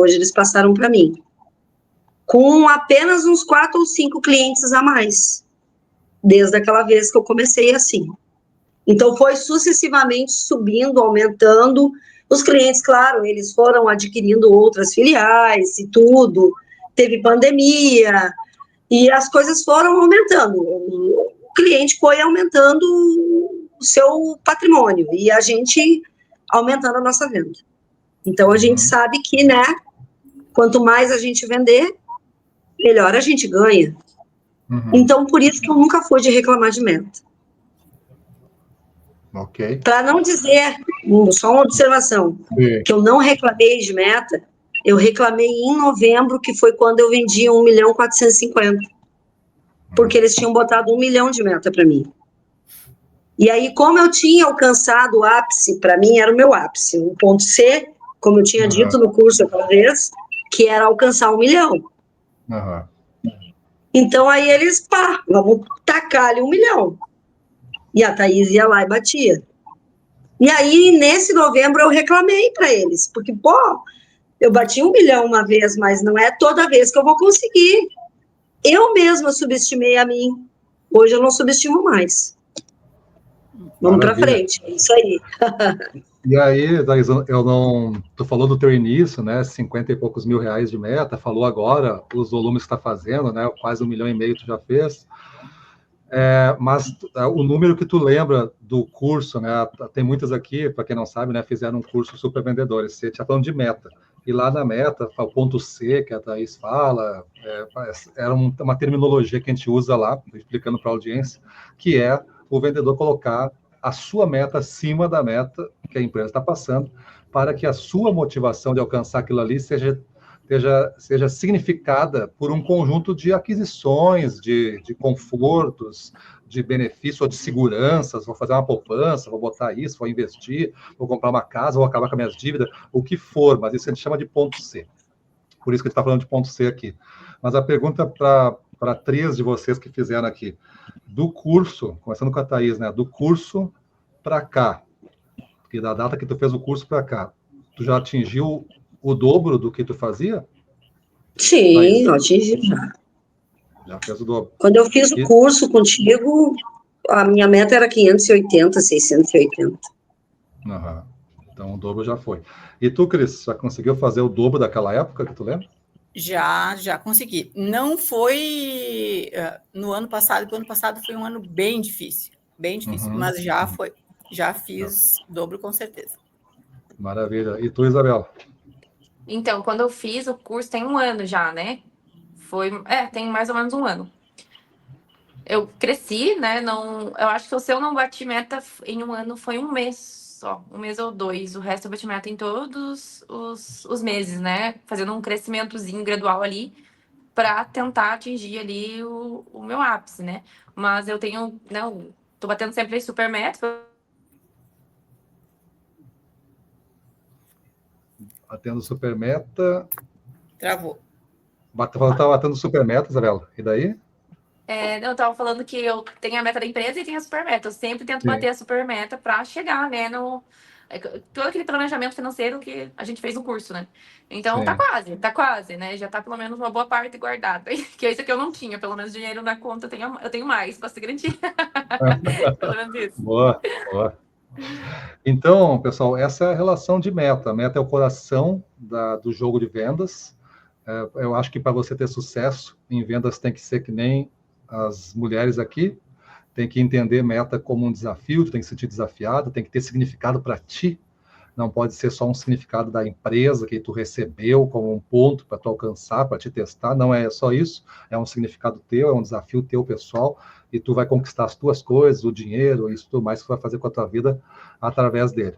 hoje eles passaram para mim. Com apenas uns 4 ou 5 clientes a mais, desde aquela vez que eu comecei assim. Então, foi sucessivamente subindo, aumentando. Os clientes, claro, eles foram adquirindo outras filiais e tudo. Teve pandemia e as coisas foram aumentando. O cliente foi aumentando o seu patrimônio e a gente aumentando a nossa venda. Então, a gente sabe que, né, quanto mais a gente vender, melhor a gente ganha. Então, por isso que eu nunca fui de reclamar de meta. Ok. Para não dizer, só uma observação, que eu não reclamei de meta, eu reclamei em novembro, que foi quando eu vendi 1.450.000, porque eles tinham botado 1 milhão de meta para mim. E aí, como eu tinha alcançado o ápice, para mim era o meu ápice, um ponto C, como eu tinha dito no curso aquela vez, que era alcançar 1 milhão. Então, aí eles, vamos tacar ali 1 milhão. E a Thaís ia lá e batia. E aí, nesse novembro, eu reclamei para eles, porque, eu bati 1 milhão uma vez, mas não é toda vez que eu vou conseguir. Eu mesma subestimei a mim. Hoje eu não subestimo mais. Vamos para frente, é isso aí. E aí, Thaís, tu falou do teu início, né, 50 e poucos mil reais de meta, falou agora os volumes que está fazendo, né, quase 1,5 milhão tu já fez. Mas o número que tu lembra do curso, né? Tem muitas aqui, para quem não sabe, né? Fizeram um curso Super Vendedores. Você tinha falando de meta. E lá na meta, o ponto C, que a Thaís fala, era uma terminologia que a gente usa lá, explicando para a audiência, que é o vendedor colocar a sua meta acima da meta que a empresa está passando, para que a sua motivação de alcançar aquilo ali seja significada por um conjunto de aquisições, de confortos, de benefícios ou de seguranças. Vou fazer uma poupança, vou botar isso, vou investir, vou comprar uma casa, vou acabar com as minhas dívidas, o que for, mas isso a gente chama de ponto C. Por isso que a gente está falando de ponto C aqui. Mas a pergunta para 3 de vocês que fizeram aqui, do curso, começando com a Thaís, né, do curso para cá, porque da data que tu fez o curso para cá, tu já atingiu o dobro do que tu fazia? Sim, eu atingi já. Já fez o dobro. Quando eu fiz o curso contigo, a minha meta era 580, 680. Então o dobro já foi. E tu, Cris, já conseguiu fazer o dobro daquela época que tu lembra? Já consegui. Não foi no ano passado, porque o ano passado foi um ano bem difícil, mas já fiz dobro com certeza. Maravilha. E tu, Isabela? Então, quando eu fiz o curso, tem 1 ano já, né? Tem mais ou menos 1 ano. Eu cresci, né? Eu acho que se eu não bati meta em 1 ano, foi 1 mês só. 1 mês ou 2. O resto eu bati meta em todos os meses, né? Fazendo um crescimentozinho gradual ali para tentar atingir ali o meu ápice, né? Mas eu tenho, tô batendo sempre super meta. Batendo super meta. Travou. Tá batendo super meta, Isabela. E daí? Eu tava falando que eu tenho a meta da empresa e tenho a super meta. Eu sempre tento bater a super meta para chegar, né, todo aquele planejamento financeiro que a gente fez no curso, né? Então, tá quase, né? Já tá pelo menos uma boa parte guardada. Que é isso que eu não tinha, pelo menos dinheiro na conta eu tenho mais, posso te garantir. Pelo menos isso. Boa. Então, pessoal, essa é a relação de meta. A meta é o coração do jogo de vendas. Eu acho que para você ter sucesso em vendas tem que ser que nem as mulheres aqui, tem que entender meta como um desafio, tem que se sentir desafiado, tem que ter significado para ti, não pode ser só um significado da empresa que tu recebeu como um ponto para tu alcançar, para te testar, não é só isso, é um significado teu, é um desafio teu pessoal, e tu vai conquistar as tuas coisas, o dinheiro, isso tudo mais que tu vai fazer com a tua vida através dele.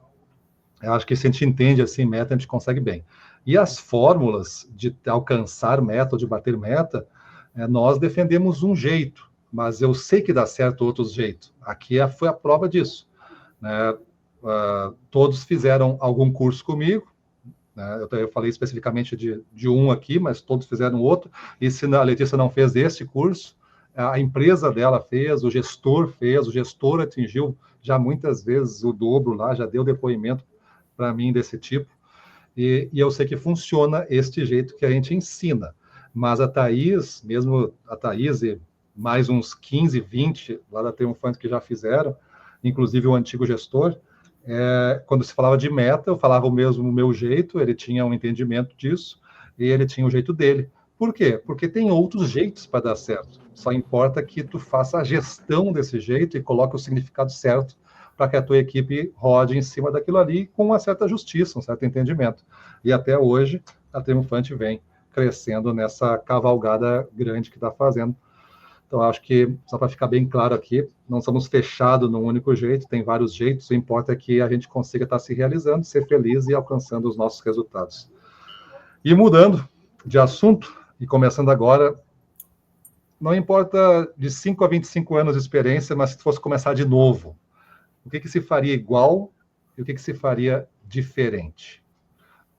Eu acho que se a gente entende assim meta, a gente consegue bem. E as fórmulas de alcançar meta ou de bater meta, nós defendemos um jeito, mas eu sei que dá certo outros jeitos. Aqui foi a prova disso, né? Todos fizeram algum curso comigo, né? Eu falei especificamente de um aqui, mas todos fizeram outro, e se a Letícia não fez esse curso, a empresa dela fez, o gestor atingiu já muitas vezes o dobro lá, já deu depoimento para mim desse tipo, e eu sei que funciona este jeito que a gente ensina. Mas a Thaís, mesmo a Thaís e mais uns 15, 20 lá da Triunfante que já fizeram, inclusive o antigo gestor, quando se falava de meta, eu falava o meu jeito, ele tinha um entendimento disso, e ele tinha o jeito dele. Por quê? Porque tem outros jeitos para dar certo. Só importa que tu faça a gestão desse jeito e coloque o significado certo para que a tua equipe rode em cima daquilo ali com uma certa justiça, um certo entendimento. E até hoje, a Triunfante vem crescendo nessa cavalgada grande que está fazendo. Então, acho que, só para ficar bem claro aqui, não somos fechados num único jeito, tem vários jeitos, o que importa é que a gente consiga estar se realizando, ser feliz e alcançando os nossos resultados. E mudando de assunto, e começando agora, não importa de 5 a 25 anos de experiência, mas se fosse começar de novo, o que se faria igual e o que se faria diferente?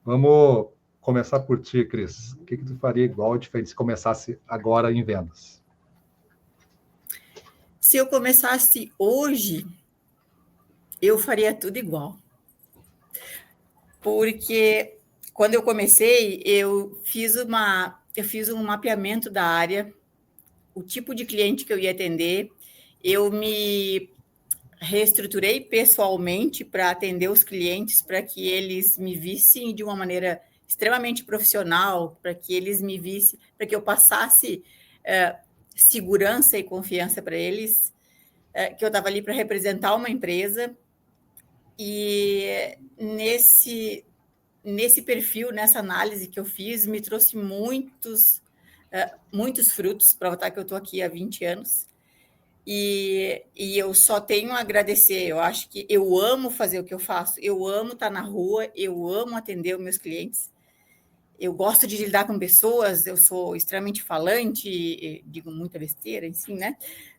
Vamos começar por ti, Cris. O que tu faria igual ou diferente se começasse agora em vendas? Se eu começasse hoje, eu faria tudo igual. Porque quando eu comecei, eu fiz um mapeamento da área, o tipo de cliente que eu ia atender, eu me reestruturei pessoalmente para atender os clientes, para que eles me vissem de uma maneira extremamente profissional, para que eles me vissem, para que eu passasse segurança e confiança para eles, que eu estava ali para representar uma empresa. E nesse perfil, nessa análise que eu fiz, me trouxe muitos frutos, para votar que eu estou aqui há 20 anos. E eu só tenho a agradecer. Eu acho que eu amo fazer o que eu faço, eu amo estar na rua, eu amo atender os meus clientes. Eu gosto de lidar com pessoas, eu sou extremamente falante, digo muita besteira, enfim, né?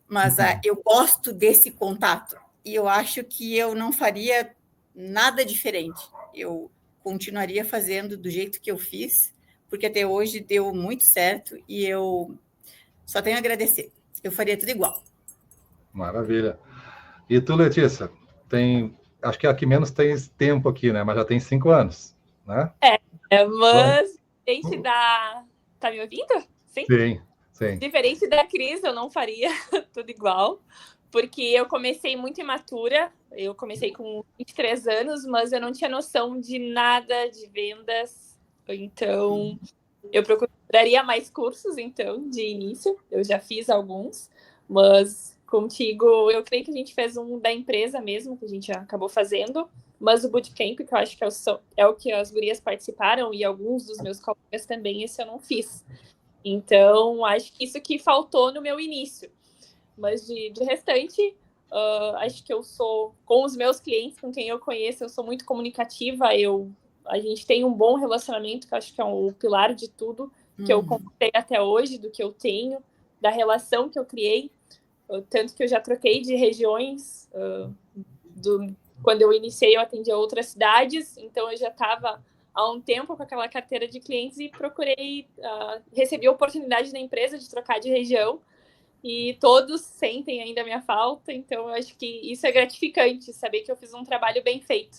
Mas eu gosto desse contato. E eu acho que eu não faria nada diferente. Eu continuaria fazendo do jeito que eu fiz, porque até hoje deu muito certo e eu só tenho a agradecer. Eu faria tudo igual. Maravilha. E tu, Letícia? Acho que é a que menos tem tempo aqui, né? Mas já tem 5 anos, né? Mas diferente da... Tá me ouvindo? Sim, sim. Diferente da Cris, eu não faria tudo igual, porque eu comecei muito imatura, eu comecei com 23 anos, mas eu não tinha noção de nada de vendas, então eu procuraria mais cursos, então, de início, eu já fiz alguns, mas contigo, eu creio que a gente fez um da empresa mesmo, que a gente acabou fazendo, mas o bootcamp, que eu acho que é o que as gurias participaram, e alguns dos meus colegas também, esse eu não fiz. Então, acho que isso que faltou no meu início. Mas de restante, acho que eu sou, com os meus clientes, com quem eu conheço, eu sou muito comunicativa, a gente tem um bom relacionamento, que eu acho que é o pilar de tudo, que eu contei até hoje, do que eu tenho, da relação que eu criei, tanto que eu já troquei de regiões, quando eu iniciei eu atendia outras cidades, então eu já estava há um tempo com aquela carteira de clientes e recebi a oportunidade na empresa de trocar de região, e todos sentem ainda a minha falta, então eu acho que isso é gratificante, saber que eu fiz um trabalho bem feito.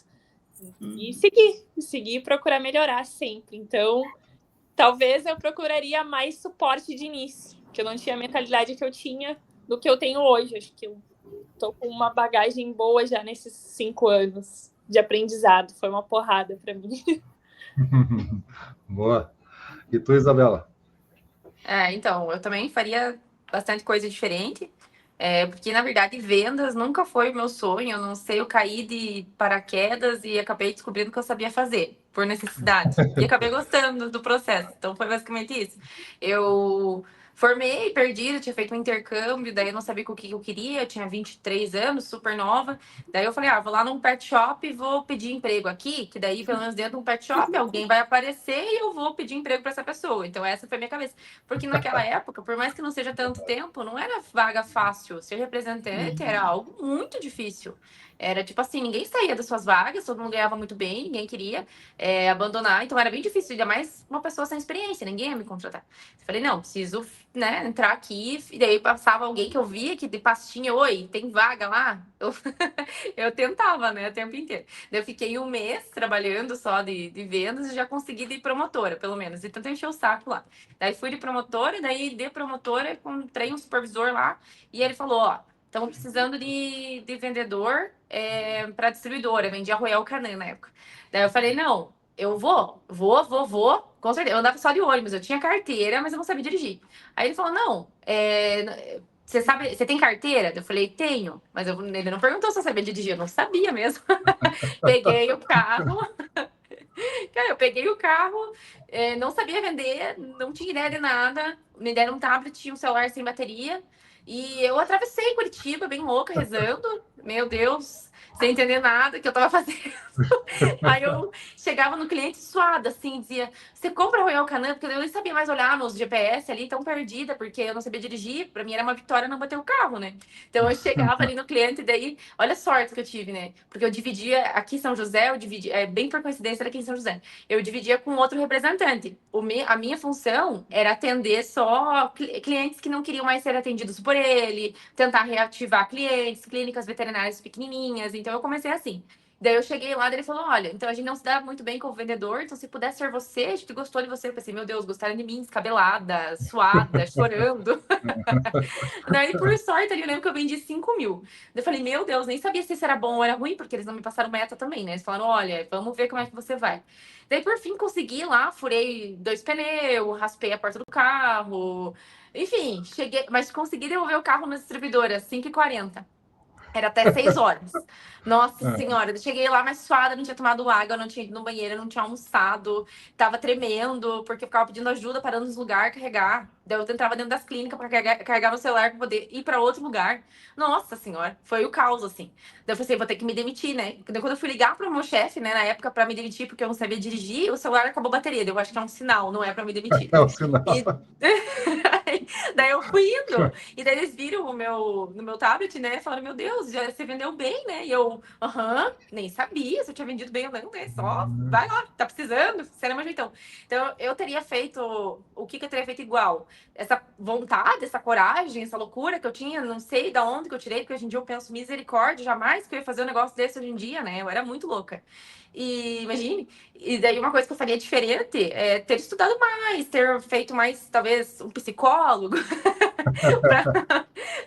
E seguir e procurar melhorar sempre. Então, talvez eu procuraria mais suporte de início, que eu não tinha a mentalidade que eu tinha do que eu tenho hoje. Acho que eu tô com uma bagagem boa já nesses 5 anos de aprendizado. Foi uma porrada para mim. Boa. E tu, Isabela? Então, eu também faria bastante coisa diferente, porque, na verdade, vendas nunca foi o meu sonho. Eu não sei, eu caí de paraquedas e acabei descobrindo que eu sabia fazer, por necessidade. E acabei gostando do processo. Então, foi basicamente isso. Eu formei, perdido, tinha feito um intercâmbio, daí eu não sabia o que eu queria, eu tinha 23 anos, super nova. Daí eu falei, vou lá num pet shop e vou pedir emprego aqui, que daí, pelo menos dentro de um pet shop, alguém vai aparecer e eu vou pedir emprego para essa pessoa. Então, essa foi a minha cabeça. Porque naquela época, por mais que não seja tanto tempo, não era vaga fácil. Ser representante era algo muito difícil. Era tipo assim, ninguém saía das suas vagas, todo mundo ganhava muito bem, ninguém queria abandonar. Então, era bem difícil, ainda mais uma pessoa sem experiência, ninguém ia me contratar. Eu falei, não, preciso entrar aqui. E daí passava alguém que eu via que de pastinha, oi, tem vaga lá? Eu tentava, o tempo inteiro. Daí eu fiquei 1 mês trabalhando só de vendas e já consegui de promotora, pelo menos. E tanto encher o saco lá. Daí fui de promotora, daí de promotora encontrei um supervisor lá e ele falou, estão precisando de vendedor para distribuidora, vendia Royal Canin na época. Daí eu falei, não, eu vou, com certeza. Eu andava só de ônibus, eu tinha carteira, mas eu não sabia dirigir. Aí ele falou, não, você sabe, você tem carteira? Eu falei, tenho, mas ele não perguntou se eu sabia dirigir, eu não sabia mesmo. Peguei o carro, cara, eu peguei o carro, não sabia vender, não tinha ideia de nada, me deram um tablet, tinha um celular sem bateria, e eu atravessei Curitiba, bem louca, rezando, meu Deus, sem entender nada que eu tava fazendo. Aí eu chegava no cliente suada, assim, dizia, você compra Royal Canin? Porque eu nem sabia mais olhar nos GPS ali, tão perdida, porque eu não sabia dirigir, pra mim era uma vitória não bater o carro, né? Então eu chegava ali no cliente, e daí, olha a sorte que eu tive, né? Porque eu dividia, aqui em São José, bem por coincidência, era aqui em São José, eu dividia com outro representante. A minha função era atender só clientes que não queriam mais ser atendidos por ele, tentar reativar clientes, clínicas veterinárias pequenininhas, então eu comecei assim. Daí eu cheguei lá, ele falou, olha, então a gente não se dá muito bem como vendedor, então se puder ser você, a gente gostou de você. Eu pensei, meu Deus, gostaram de mim, descabelada, suada, chorando. Daí, por sorte, eu lembro que eu vendi 5.000. Daí eu falei, meu Deus, nem sabia se isso era bom ou era ruim, porque eles não me passaram meta também, né? Eles falaram, olha, vamos ver como é que você vai. Daí, por fim, consegui lá, furei 2 pneus, raspei a porta do carro, enfim, cheguei, mas consegui devolver o carro na distribuidora, 5h40. Era até 6 horas. Nossa senhora, eu cheguei lá mais suada, não tinha tomado água, não tinha ido no banheiro, não tinha almoçado, tava tremendo, porque eu ficava pedindo ajuda, parando nos lugares, carregar. Daí eu entrava dentro das clínicas para carregar meu celular para poder ir para outro lugar. Nossa senhora, foi o caos, assim. Daí eu pensei, vou ter que me demitir, né? Daí quando eu fui ligar pro meu chefe, né, na época, para me demitir, porque eu não sabia dirigir, o celular acabou a bateria. Daí eu acho que é um sinal, não é para me demitir. É o sinal. Daí eu fui indo. E daí eles viram no meu tablet, né? Falaram, meu Deus, já você vendeu bem, né? E eu, nem sabia se eu tinha vendido bem ou não, né? Só vai lá, tá precisando, será mais jeitão. Então eu teria feito, o que eu teria feito igual? Essa vontade, essa coragem, essa loucura que eu tinha, não sei de onde que eu tirei, porque hoje em dia eu penso, misericórdia, jamais que eu ia fazer um negócio desse hoje em dia, né? Eu era muito louca. E imagine, e daí uma coisa que eu faria diferente é ter estudado mais, ter feito mais, talvez, um psicólogo,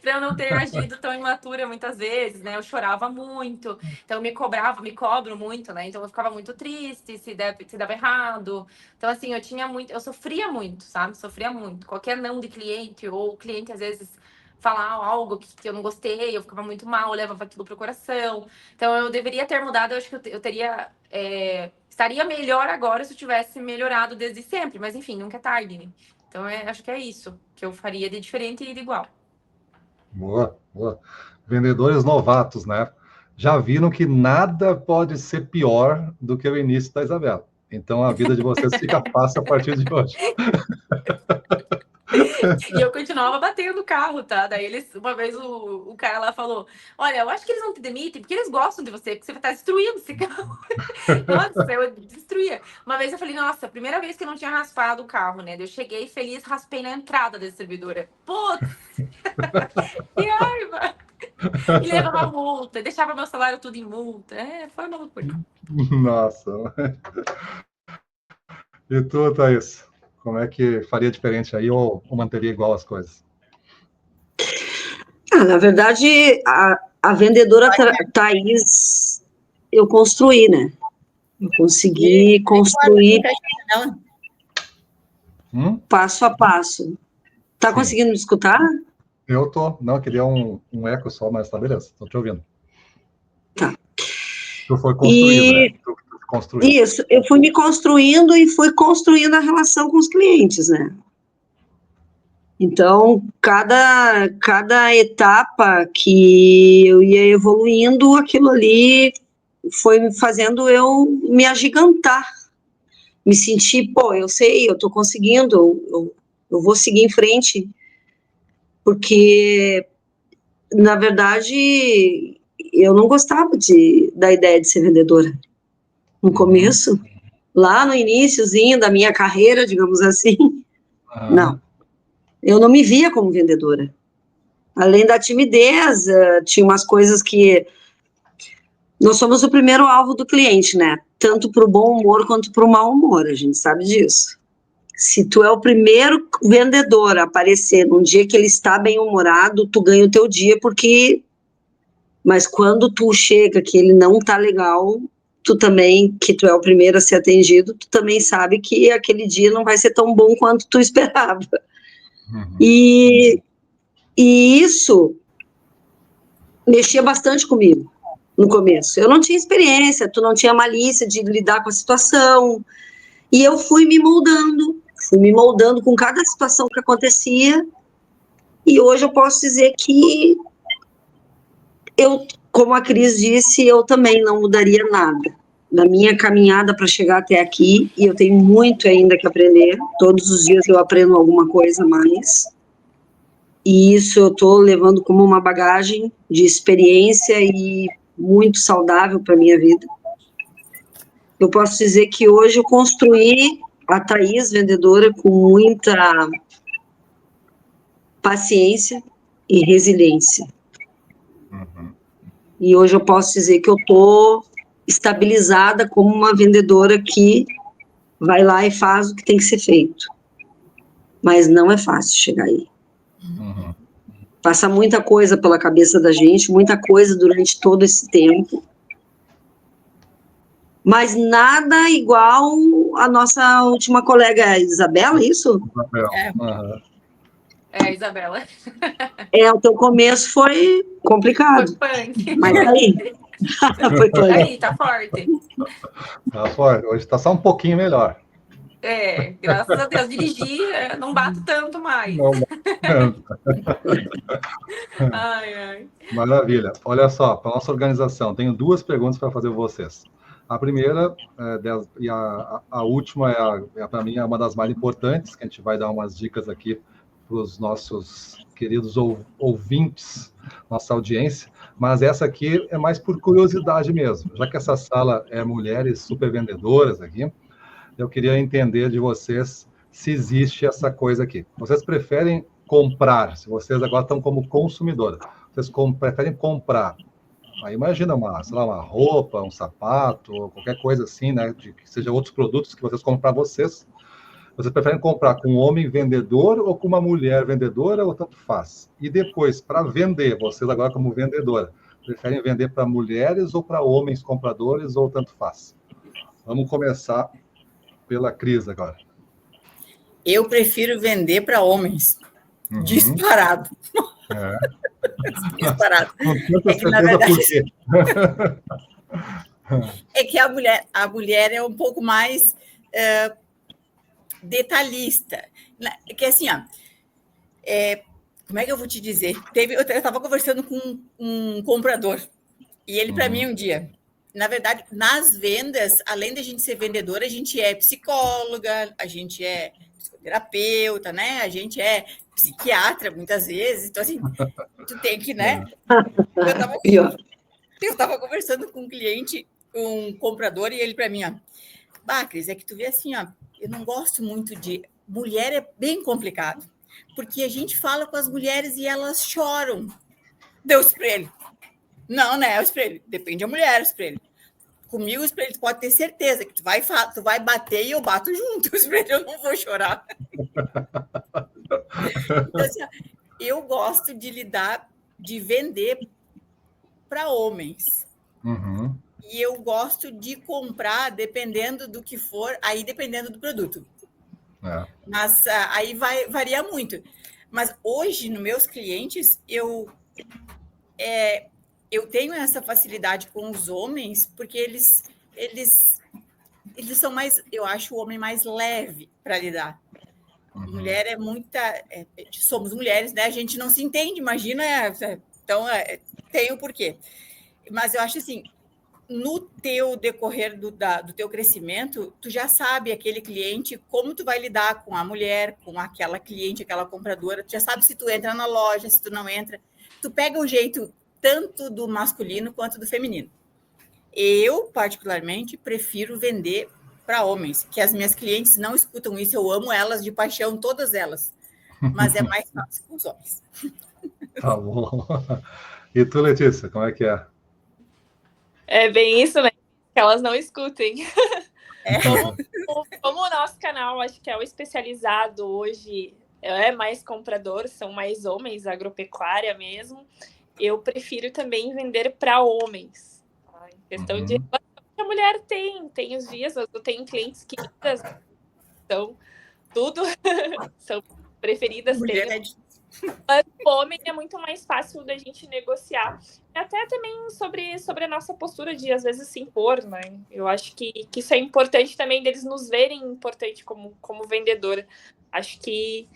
para eu não ter agido tão imatura muitas vezes, né? Eu chorava muito, então eu me cobro muito, né? Então eu ficava muito triste se dava errado. Então, assim, eu sofria muito, sabe? Sofria muito. Qualquer não de cliente, ou o cliente às vezes falar algo que eu não gostei, eu ficava muito mal, eu levava aquilo pro coração. Então eu deveria ter mudado, eu acho que eu teria. Estaria melhor agora se eu tivesse melhorado desde sempre, mas enfim, nunca é tarde, né? Então acho que é isso que eu faria de diferente e de igual. Boa, boa. Vendedores novatos, né? Já viram que nada pode ser pior do que o início da Isabela. Então a vida de vocês fica fácil a partir de hoje. E eu continuava batendo o carro, tá? Daí uma vez o cara lá falou, olha, eu acho que eles não te demitem porque eles gostam de você, porque você vai estar destruindo esse carro. Nossa, eu destruía. Uma vez eu falei, nossa, primeira vez que eu não tinha raspado o carro, né? Eu cheguei feliz, raspei na entrada da distribuidora. Putz! Que raiva! E levava multa, deixava meu salário tudo em multa. Foi uma loucura. Nossa. E tu, Thaís? Como é que faria diferente aí ou manteria igual as coisas? Na verdade, a vendedora Thaís, eu construí, né? Eu consegui construir passo a passo. Tá conseguindo me escutar? Eu tô. Não, queria um eco só, mas tá beleza, tô te ouvindo. Tá. Tu foi construído, né? Tu construiu. Isso, eu fui me construindo e fui construindo a relação com os clientes, né? Então, cada etapa que eu ia evoluindo, aquilo ali foi me fazendo eu me agigantar, me sentir, pô, eu sei, eu tô conseguindo, eu vou seguir em frente, porque, na verdade, eu não gostava da ideia de ser vendedora. No começo, lá no iniciozinho da minha carreira, digamos assim, não. Eu não me via como vendedora. Além da timidez, tinha umas coisas que... Nós somos o primeiro alvo do cliente, né? Tanto para o bom humor quanto para o mau humor, a gente sabe disso. Se tu é o primeiro vendedor a aparecer num dia que ele está bem-humorado, tu ganha o teu dia, porque... Mas quando tu chega que ele não tá legal, tu também, que tu é o primeiro a ser atendido, tu também sabe que aquele dia não vai ser tão bom quanto tu esperava. E isso mexia bastante comigo no começo. Eu não tinha experiência, tu não tinha malícia de lidar com a situação, e eu fui me moldando com cada situação que acontecia, e hoje eu posso dizer que eu, como a Cris disse, eu também não mudaria nada da minha caminhada para chegar até aqui, e eu tenho muito ainda que aprender. Todos os dias eu aprendo alguma coisa a mais, e isso eu estou levando como uma bagagem de experiência e muito saudável para a minha vida. Eu posso dizer que hoje eu construí a Thaís vendedora com muita paciência e resiliência. E hoje eu posso dizer que eu estou estabilizada como uma vendedora que vai lá e faz o que tem que ser feito. Mas não é fácil chegar aí. Passa muita coisa pela cabeça da gente, muita coisa durante todo esse tempo. Mas nada igual a nossa última colega Isabela, isso? Isabela. O teu começo foi complicado. Foi punk. Mas aí. Foi punk. Aí, tá forte. Tá forte. Hoje tá só um pouquinho melhor. Graças a Deus. Dirigir, não bato tanto mais. Não. Ai. Maravilha. Olha só, para nossa organização, tenho 2 perguntas para fazer vocês. A primeira, e a última, para mim, é uma das mais importantes, que a gente vai dar umas dicas aqui para os nossos queridos ouvintes, nossa audiência, mas essa aqui é mais por curiosidade mesmo. Já que essa sala é mulheres super vendedoras aqui, eu queria entender de vocês se existe essa coisa aqui. Vocês preferem comprar, se vocês agora estão como consumidora, vocês preferem comprar, aí imagina uma roupa, um sapato, ou qualquer coisa assim, né, que seja outros produtos que vocês compram para vocês. Vocês preferem comprar com um homem vendedor ou com uma mulher vendedora, ou tanto faz? E depois, para vender, vocês agora como vendedora, preferem vender para mulheres ou para homens compradores, ou tanto faz? Vamos começar pela Cris agora. Eu prefiro vender para homens. Disparado. Disparado. É que, na verdade, é que a mulher é um pouco mais detalhista. Que assim, como é que eu vou te dizer? Eu estava conversando com um comprador, e ele, para mim, um dia, na verdade, nas vendas, além da gente ser vendedora, a gente é psicóloga, a gente é psicoterapeuta, né? A gente é psiquiatra, muitas vezes. Então, assim, tu tem que, né? Eu estava conversando com um cliente, um comprador, e ele para mim, Cris, é que tu vê assim, eu não gosto muito de... Mulher é bem complicado, porque a gente fala com as mulheres e elas choram. Deu o espelho. Não, né? O espelho. Depende da mulher, o espelho. Comigo, o espelho, tu pode ter certeza que tu vai bater e eu bato junto. O espelho, eu não vou chorar. Então, assim, eu gosto de vender para homens. E eu gosto de comprar, dependendo do que for, aí dependendo do produto. Mas aí varia muito. Mas hoje, nos meus clientes, eu tenho essa facilidade com os homens, porque eles são mais... Eu acho o homem mais leve para lidar. Mulher é muita... somos mulheres, né? A gente não se entende, imagina. Então, tem o porquê. Mas eu acho assim, no teu decorrer do teu crescimento, tu já sabe aquele cliente, como tu vai lidar com a mulher, com aquela cliente, aquela compradora. Tu já sabe se tu entra na loja, se tu não entra. Tu pega o jeito tanto do masculino quanto do feminino. Eu, particularmente, prefiro vender para homens, que as minhas clientes não escutam isso. Eu amo elas de paixão, todas elas. Mas é mais fácil com os homens. Tá bom. E tu, Letícia, como é que é? É bem isso, né? Que elas não escutem. Como o nosso canal, acho que é o especializado hoje, é mais comprador, são mais homens, agropecuária mesmo, eu prefiro também vender para homens. Tá? Em questão de a mulher tem os dias, eu tenho clientes queridas, então tudo são preferidas. Mulher Mas o homem é muito mais fácil da gente negociar. E até também sobre a nossa postura de, às vezes, se impor, né? Eu acho que isso é importante também, deles nos verem importante como vendedora. Acho que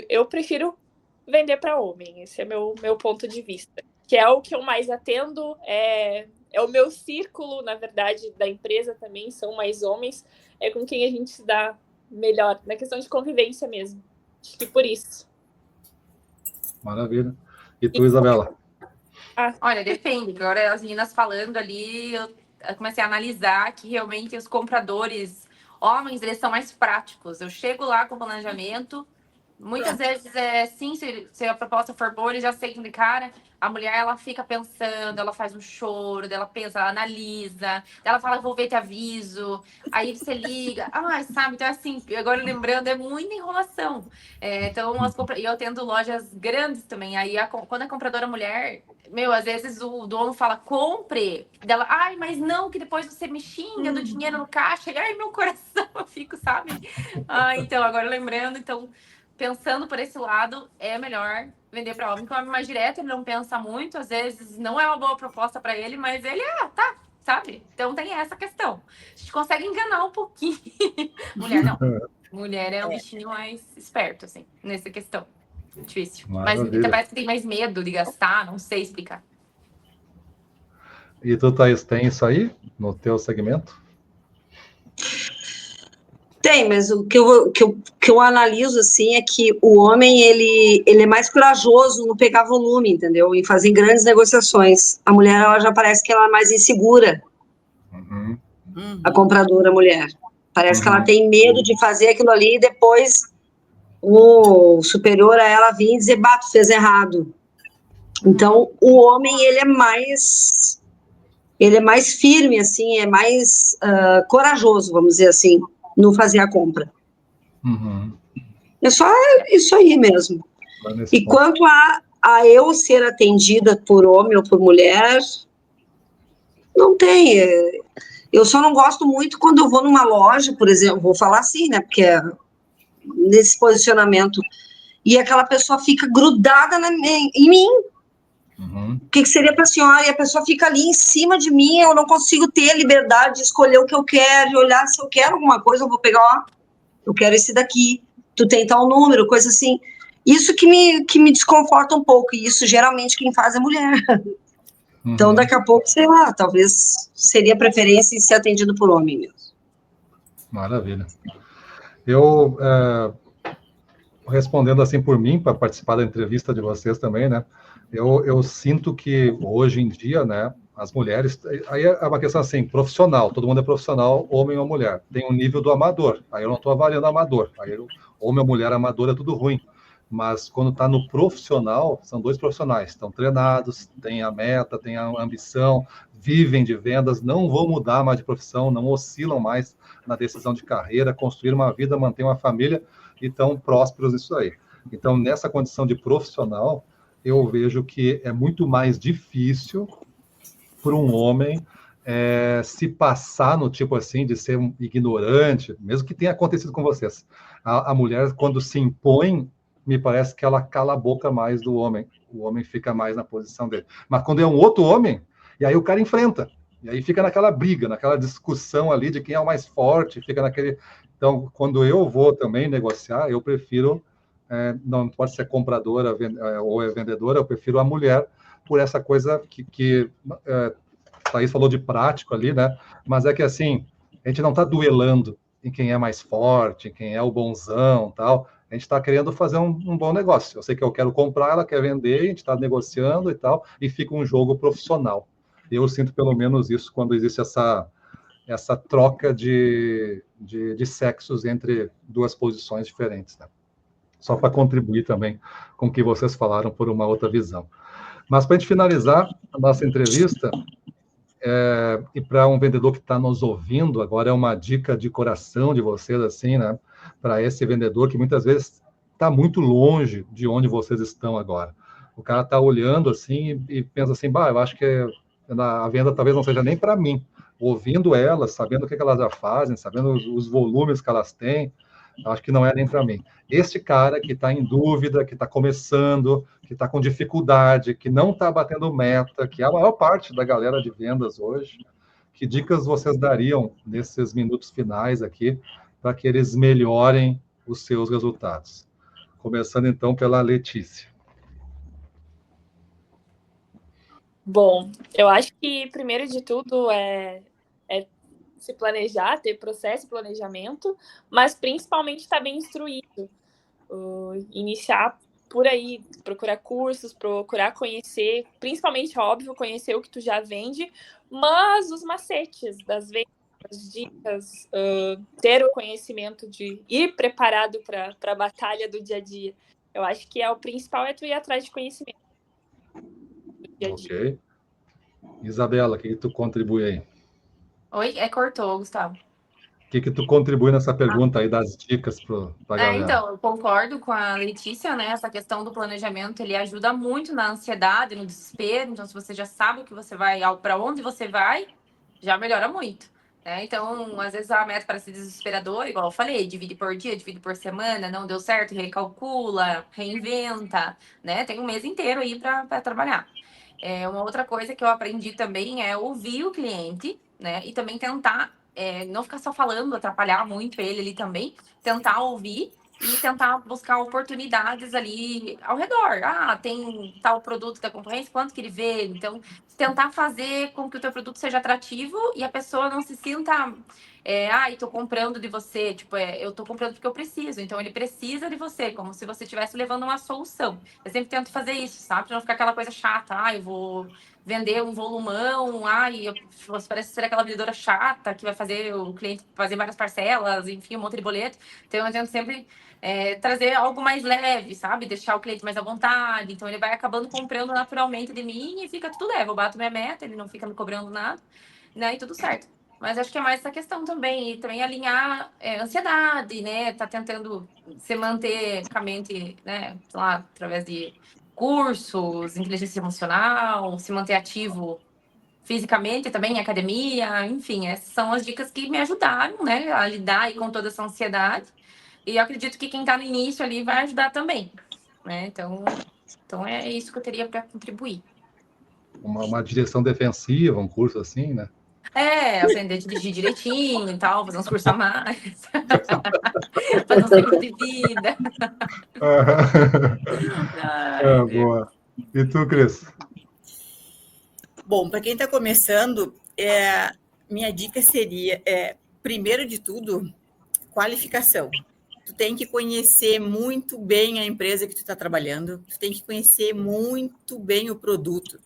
eu prefiro vender para homem. Esse é meu ponto de vista. Que é o que eu mais atendo, é o meu círculo, na verdade, da empresa também, são mais homens. É com quem a gente se dá melhor, na questão de convivência mesmo. Acho que por isso. Maravilha. E tu, Isabela? Olha, depende. Agora as meninas falando ali, eu comecei a analisar que realmente os compradores homens, eles são mais práticos. Eu chego lá com planejamento, muitas vezes sim, se a proposta for boa, eles já aceitam de cara. A mulher, ela fica pensando, ela faz um choro, ela pensa, ela analisa, ela fala, vou ver, te aviso. Aí você liga, sabe? Então, assim, agora lembrando, é muita enrolação. Então, e eu tendo lojas grandes também. Aí, quando a compradora mulher, às vezes o dono fala, compre. Dela, mas não, que depois você me xinga do dinheiro no caixa. E, meu coração, eu fico, sabe? Então, agora lembrando, pensando por esse lado, é melhor vender para homem, que é um homem mais direto, ele não pensa muito, às vezes não é uma boa proposta para ele, mas ele tá, sabe? Então tem essa questão. A gente consegue enganar um pouquinho. Mulher não. Mulher é um bichinho mais esperto, assim, nessa questão. Difícil. Maravilha. Mas parece que tem mais medo de gastar, não sei explicar. E tu, Thaís, tem isso aí no teu segmento? Tem, mas o que eu analiso, assim, é que o homem, ele é mais corajoso no pegar volume, entendeu? Em fazer grandes negociações. A mulher, ela já parece que ela é mais insegura. A compradora mulher. Parece que ela tem medo de fazer aquilo ali e depois o superior a ela vir e dizer, tu fez errado. Então, o homem, ele é mais firme, assim, é mais corajoso, vamos dizer assim, no fazer a compra. É só isso aí mesmo. E quanto a eu ser atendida por homem ou por mulher, não tem. Eu só não gosto muito quando eu vou numa loja, por exemplo, vou falar assim, né, porque nesse posicionamento, e aquela pessoa fica grudada em mim. O que seria para a senhora? E a pessoa fica ali em cima de mim, eu não consigo ter a liberdade de escolher o que eu quero, de olhar se eu quero alguma coisa, eu vou pegar, eu quero esse daqui, tu tem tal número, coisa assim. Isso que me desconforta um pouco, e isso geralmente quem faz é mulher. Então, daqui a pouco, sei lá, talvez seria preferência em ser atendido por homem mesmo. Maravilha. Eu, respondendo assim por mim, para participar da entrevista de vocês também, né? Eu sinto que hoje em dia, né, as mulheres, aí é uma questão assim, profissional, todo mundo é profissional, homem ou mulher, tem um nível do amador, aí eu não estou avaliando amador, aí homem ou mulher amador é tudo ruim, mas quando está no profissional, são dois profissionais, estão treinados, têm a meta, têm a ambição, vivem de vendas, não vão mudar mais de profissão, não oscilam mais na decisão de carreira, construir uma vida, manter uma família, e estão prósperos nisso aí. Então, nessa condição de profissional, eu vejo que é muito mais difícil para um homem se passar no tipo assim, de ser um ignorante, mesmo que tenha acontecido com vocês. A mulher, quando se impõe, me parece que ela cala a boca mais do homem. O homem fica mais na posição dele. Mas quando é um outro homem, e aí o cara enfrenta. E aí fica naquela briga, naquela discussão ali de quem é o mais forte, fica naquele... Então, quando eu vou também negociar, eu prefiro... não pode ser compradora ou é vendedora, eu prefiro a mulher por essa coisa que Thaís falou de prático ali, né? Mas é que assim, a gente não está duelando em quem é mais forte, em quem é o bonzão, tal. A gente está querendo fazer um bom negócio. Eu sei que eu quero comprar, ela quer vender, a gente está negociando e tal, e fica um jogo profissional. Eu sinto pelo menos isso quando existe essa troca de sexos entre duas posições diferentes, né? Só para contribuir também com o que vocês falaram por uma outra visão. Mas para a gente finalizar a nossa entrevista, e para um vendedor que está nos ouvindo, agora é uma dica de coração de vocês, assim, né? Para esse vendedor que muitas vezes está muito longe de onde vocês estão agora. O cara está olhando assim e pensa assim, eu acho que a venda talvez não seja nem para mim. Ouvindo elas, sabendo o que elas já fazem, sabendo os volumes que elas têm, acho que não é nem para mim. Este cara que está em dúvida, que está começando, que está com dificuldade, que não está batendo meta, que é a maior parte da galera de vendas hoje, que dicas vocês dariam nesses minutos finais aqui para que eles melhorem os seus resultados? Começando então pela Letícia. Bom, eu acho que primeiro de tudo é se planejar, ter processo e planejamento, mas principalmente estar bem instruído. Iniciar por aí, procurar cursos, procurar conhecer, principalmente, óbvio, conhecer o que tu já vende, mas os macetes das vendas, as dicas, ter o conhecimento de ir preparado para a batalha do dia a dia. Eu acho que o principal é tu ir atrás de conhecimento do dia a dia. Ok. Isabela, o que tu contribui aí? Oi, cortou, Gustavo. O que tu contribui nessa pergunta aí das dicas para a galera? Então, eu concordo com a Letícia, né? Essa questão do planejamento, ele ajuda muito na ansiedade, no desespero. Então, se você já sabe o que você vai, para onde você vai, já melhora muito. Né? Então, às vezes a meta parece desesperadora, igual eu falei, divide por dia, divide por semana, não deu certo, recalcula, reinventa, né? Tem um mês inteiro aí para trabalhar. Uma outra coisa que eu aprendi também é ouvir o cliente, né? E também tentar não ficar só falando, atrapalhar muito ele ali também, tentar ouvir e tentar buscar oportunidades ali ao redor. Tem tal produto da concorrência, quanto que ele vê? Então, tentar fazer com que o teu produto seja atrativo e a pessoa não se sinta... tô comprando de você. Tipo, eu tô comprando porque eu preciso. Então, ele precisa de você, como se você estivesse levando uma solução. Eu sempre tento fazer isso, sabe? Pra não ficar aquela coisa chata. Eu vou vender um volumão, você parece ser aquela vendedora chata que vai fazer o cliente fazer várias parcelas, enfim, um monte de boleto. Então, eu tento sempre trazer algo mais leve, sabe? Deixar o cliente mais à vontade. Então, ele vai acabando comprando naturalmente de mim e fica tudo leve. Eu bato minha meta, ele não fica me cobrando nada, né? E tudo certo. Mas acho que é mais essa questão também. E também alinhar ansiedade, né? Tá tentando se manter com a mente, né? Sei lá, através de cursos, inteligência emocional, se manter ativo fisicamente também, academia, enfim, essas são as dicas que me ajudaram, né, a lidar aí com toda essa ansiedade. E eu acredito que quem está no início ali vai ajudar também, né? Então é isso que eu teria para contribuir. Uma direção defensiva, um curso assim, né? Aprender a dirigir direitinho e tal, fazer uns cursos a mais, fazer um seguro de vida. Boa. E tu, Cris? Bom, para quem está começando, minha dica seria, primeiro de tudo, qualificação. Tu tem que conhecer muito bem a empresa que tu está trabalhando, tu tem que conhecer muito bem o produto.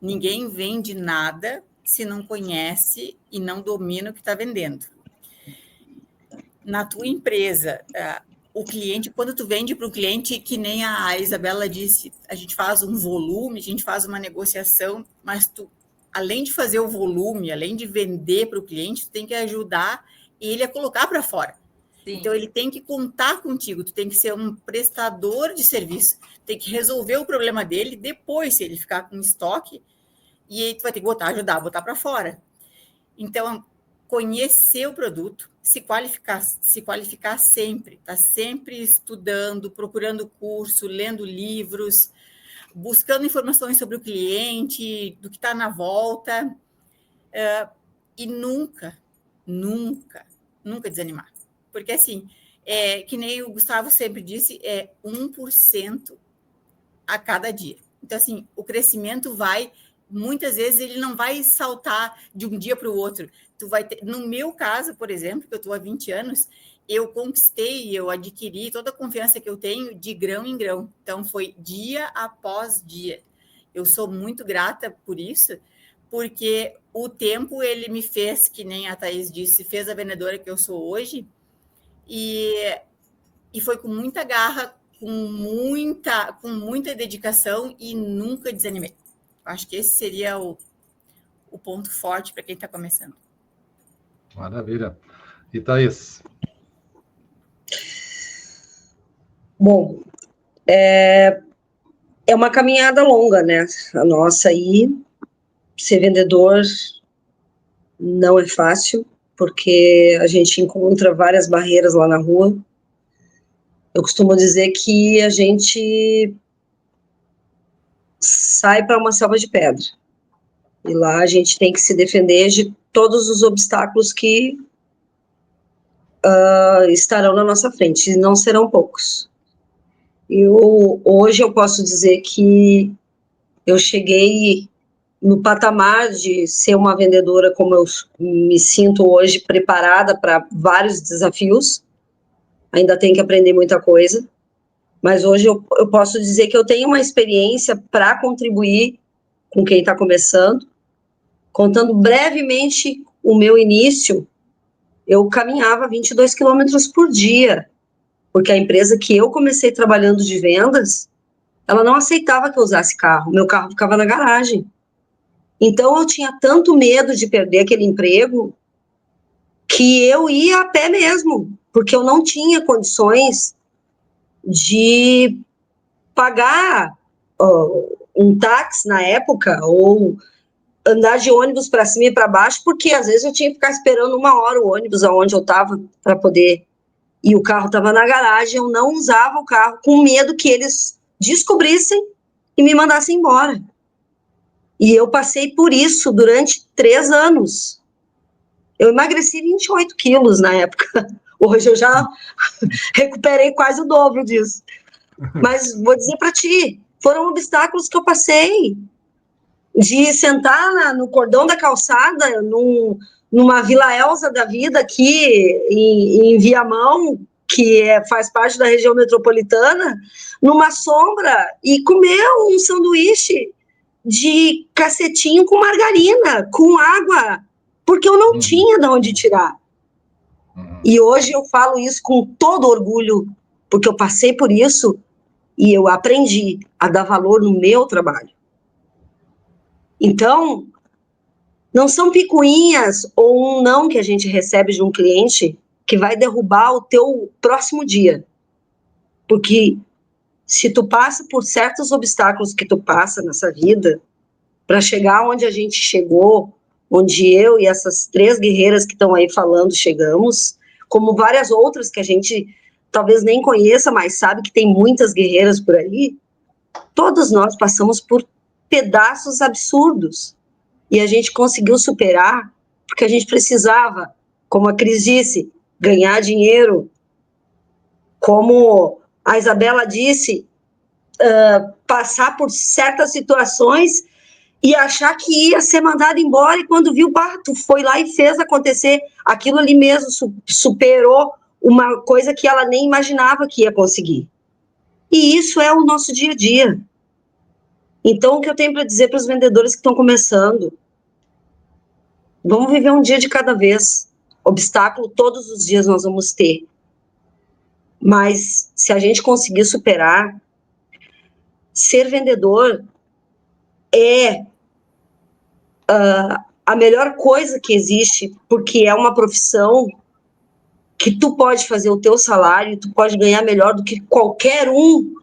Ninguém vende nada se não conhece e não domina o que está vendendo. Na tua empresa, o cliente, quando tu vende para o cliente, que nem a Isabela disse, a gente faz um volume, a gente faz uma negociação, mas tu, além de fazer o volume, além de vender para o cliente, tu tem que ajudar ele a colocar para fora. Sim. Então, ele tem que contar contigo, tu tem que ser um prestador de serviço, tem que resolver o problema dele, depois, se ele ficar com estoque, e aí tu vai ter que ajudar a botar para fora. Então, conhecer o produto, se qualificar sempre, tá sempre estudando, procurando curso, lendo livros, buscando informações sobre o cliente, do que está na volta, e nunca desanimar. Porque, assim, que nem o Gustavo sempre disse, 1% a cada dia. Então, assim, o crescimento muitas vezes ele não vai saltar de um dia para o outro. Tu vai ter, no meu caso, por exemplo, que eu estou há 20 anos, eu adquiri toda a confiança que eu tenho de grão em grão. Então, foi dia após dia. Eu sou muito grata por isso, porque o tempo ele me fez, que nem a Thaís disse, fez a vendedora que eu sou hoje, e foi com muita garra, com muita dedicação e nunca desanimei. Acho que esse seria o ponto forte para quem está começando. Maravilha. E Thaís? Bom, é uma caminhada longa, né? A nossa aí, ser vendedor não é fácil, porque a gente encontra várias barreiras lá na rua. Eu costumo dizer que a gente sai para uma selva de pedra. E lá a gente tem que se defender de todos os obstáculos que estarão na nossa frente, e não serão poucos. Hoje eu posso dizer que eu cheguei no patamar de ser uma vendedora como eu me sinto hoje, preparada para vários desafios. Ainda tenho que aprender muita coisa, mas hoje eu posso dizer que eu tenho uma experiência para contribuir com quem está começando. Contando brevemente o meu início, eu caminhava 22 quilômetros por dia, porque a empresa que eu comecei trabalhando de vendas, ela não aceitava que eu usasse carro, meu carro ficava na garagem. Então, eu tinha tanto medo de perder aquele emprego, que eu ia a pé mesmo, porque eu não tinha condições de pagar um táxi na época, ou andar de ônibus para cima e para baixo, porque às vezes eu tinha que ficar esperando 1 hora o ônibus aonde eu estava para poder, e o carro estava na garagem, eu não usava o carro, com medo que eles descobrissem e me mandassem embora. E eu passei por isso durante 3 anos. Eu emagreci 28 quilos na época. Hoje eu já recuperei quase o dobro disso. Mas vou dizer para ti, foram obstáculos que eu passei. De sentar no cordão da calçada, numa Vila Elza da vida aqui, em Viamão, que faz parte da região metropolitana, numa sombra, e comer um sanduíche de cacetinho com margarina, com água, porque eu não tinha de onde tirar. E hoje eu falo isso com todo orgulho, porque eu passei por isso e eu aprendi a dar valor no meu trabalho. Então, não são picuinhas ou um não que a gente recebe de um cliente que vai derrubar o teu próximo dia. Porque se tu passa por certos obstáculos que tu passa nessa vida, para chegar onde a gente chegou, onde eu e essas 3 guerreiras que estão aí falando chegamos, como várias outras que a gente talvez nem conheça, mas sabe que tem muitas guerreiras por aí, todos nós passamos por pedaços absurdos. E a gente conseguiu superar, porque a gente precisava, como a Cris disse, ganhar dinheiro. Como a Isabela disse, passar por certas situações e achar que ia ser mandado embora, e quando viu, tu foi lá e fez acontecer. Aquilo ali mesmo superou uma coisa que ela nem imaginava que ia conseguir. E isso é o nosso dia a dia. Então, o que eu tenho para dizer para os vendedores que estão começando, vamos viver um dia de cada vez. Obstáculo todos os dias nós vamos ter. Mas, se a gente conseguir superar, ser vendedor é a melhor coisa que existe, porque é uma profissão que tu pode fazer o teu salário, tu pode ganhar melhor do que qualquer um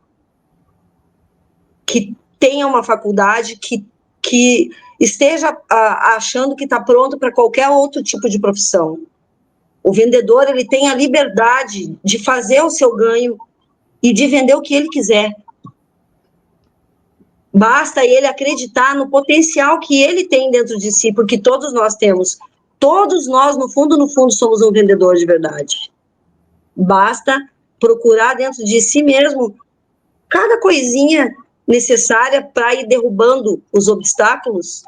que tenha uma faculdade, que esteja achando que está pronto para qualquer outro tipo de profissão. O vendedor, ele tem a liberdade de fazer o seu ganho e de vender o que ele quiser. Basta ele acreditar no potencial que ele tem dentro de si, porque todos nós temos. Todos nós, no fundo, somos um vendedor de verdade. Basta procurar dentro de si mesmo cada coisinha necessária para ir derrubando os obstáculos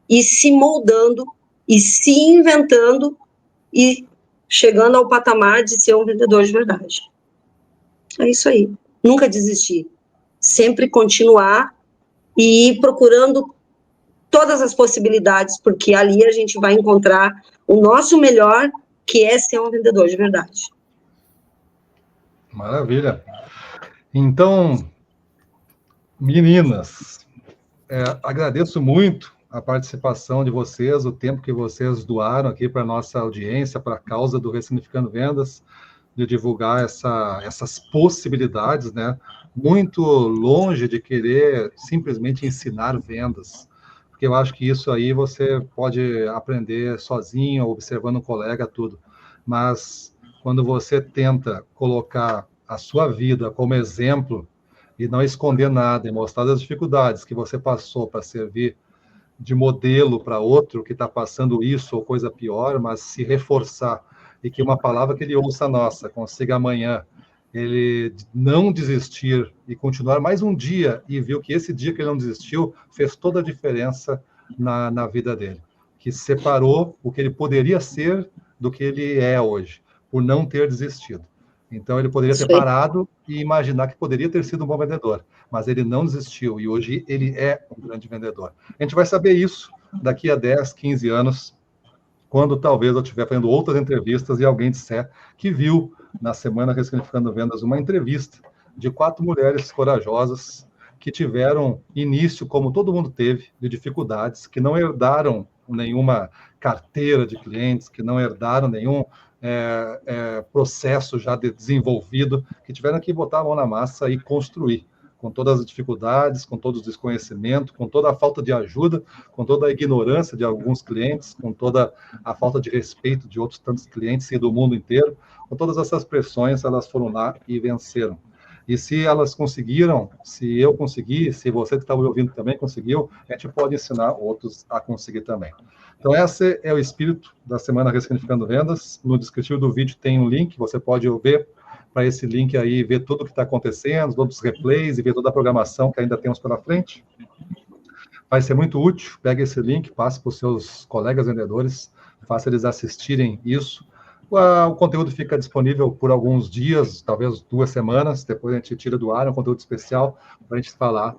e se moldando e se inventando e chegando ao patamar de ser um vendedor de verdade. É isso aí. Nunca desistir. Sempre continuar e ir procurando todas as possibilidades, porque ali a gente vai encontrar o nosso melhor, que é ser um vendedor de verdade. Maravilha. Então, meninas, agradeço muito a participação de vocês, o tempo que vocês doaram aqui para a nossa audiência, para a causa do Ressignificando Vendas, de divulgar essas possibilidades, né? Muito longe de querer simplesmente ensinar vendas, porque eu acho que isso aí você pode aprender sozinho, observando um colega, tudo. Mas quando você tenta colocar a sua vida como exemplo e não esconder nada, e mostrar as dificuldades que você passou para servir de modelo para outro que está passando isso ou coisa pior, mas se reforçar e que uma palavra que ele ouça nossa consiga amanhã ele não desistir e continuar mais um dia e viu que esse dia que ele não desistiu fez toda a diferença na vida dele, que separou o que ele poderia ser do que ele é hoje, por não ter desistido. Então, ele poderia ter parado e imaginar que poderia ter sido um bom vendedor, mas ele não desistiu e hoje ele é um grande vendedor. A gente vai saber isso daqui a 10, 15 anos, quando talvez eu estiver fazendo outras entrevistas e alguém disser que viu na Semana Ressignificando Vendas uma entrevista de 4 mulheres corajosas que tiveram início, como todo mundo teve, de dificuldades, que não herdaram nenhuma carteira de clientes, que não herdaram nenhum processo já desenvolvido, que tiveram que botar a mão na massa e construir, com todas as dificuldades, com todo o desconhecimento, com toda a falta de ajuda, com toda a ignorância de alguns clientes, com toda a falta de respeito de outros tantos clientes e do mundo inteiro, com todas essas pressões, elas foram lá e venceram. E se elas conseguiram, se eu consegui, se você que está me ouvindo também conseguiu, a gente pode ensinar outros a conseguir também. Então, esse é o espírito da Semana Ressignificando Vendas. No descritivo do vídeo tem um link, você pode ver para esse link aí, ver tudo o que está acontecendo, todos os replays e ver toda a programação que ainda temos pela frente. Vai ser muito útil, pega esse link, passe para os seus colegas vendedores, faça eles assistirem isso. O conteúdo fica disponível por alguns dias, talvez 2 semanas, depois a gente tira do ar, é um conteúdo especial para a gente falar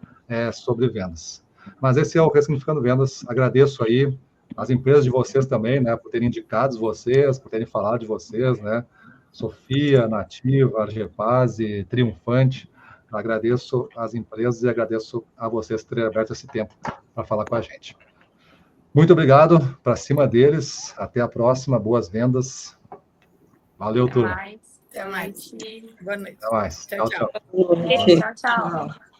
sobre vendas. Mas esse é o Ressignificando Vendas, agradeço aí as empresas de vocês também, né, por terem indicado vocês, por terem falado de vocês, né, Sofia, Nativa, Argepase, Triunfante, agradeço às empresas e agradeço a vocês por terem aberto esse tempo para falar com a gente. Muito obrigado, para cima deles, até a próxima, boas vendas. Valeu, turma. Até mais. Boa noite. Até mais. Tchau, tchau. Boa noite. Tchau, tchau.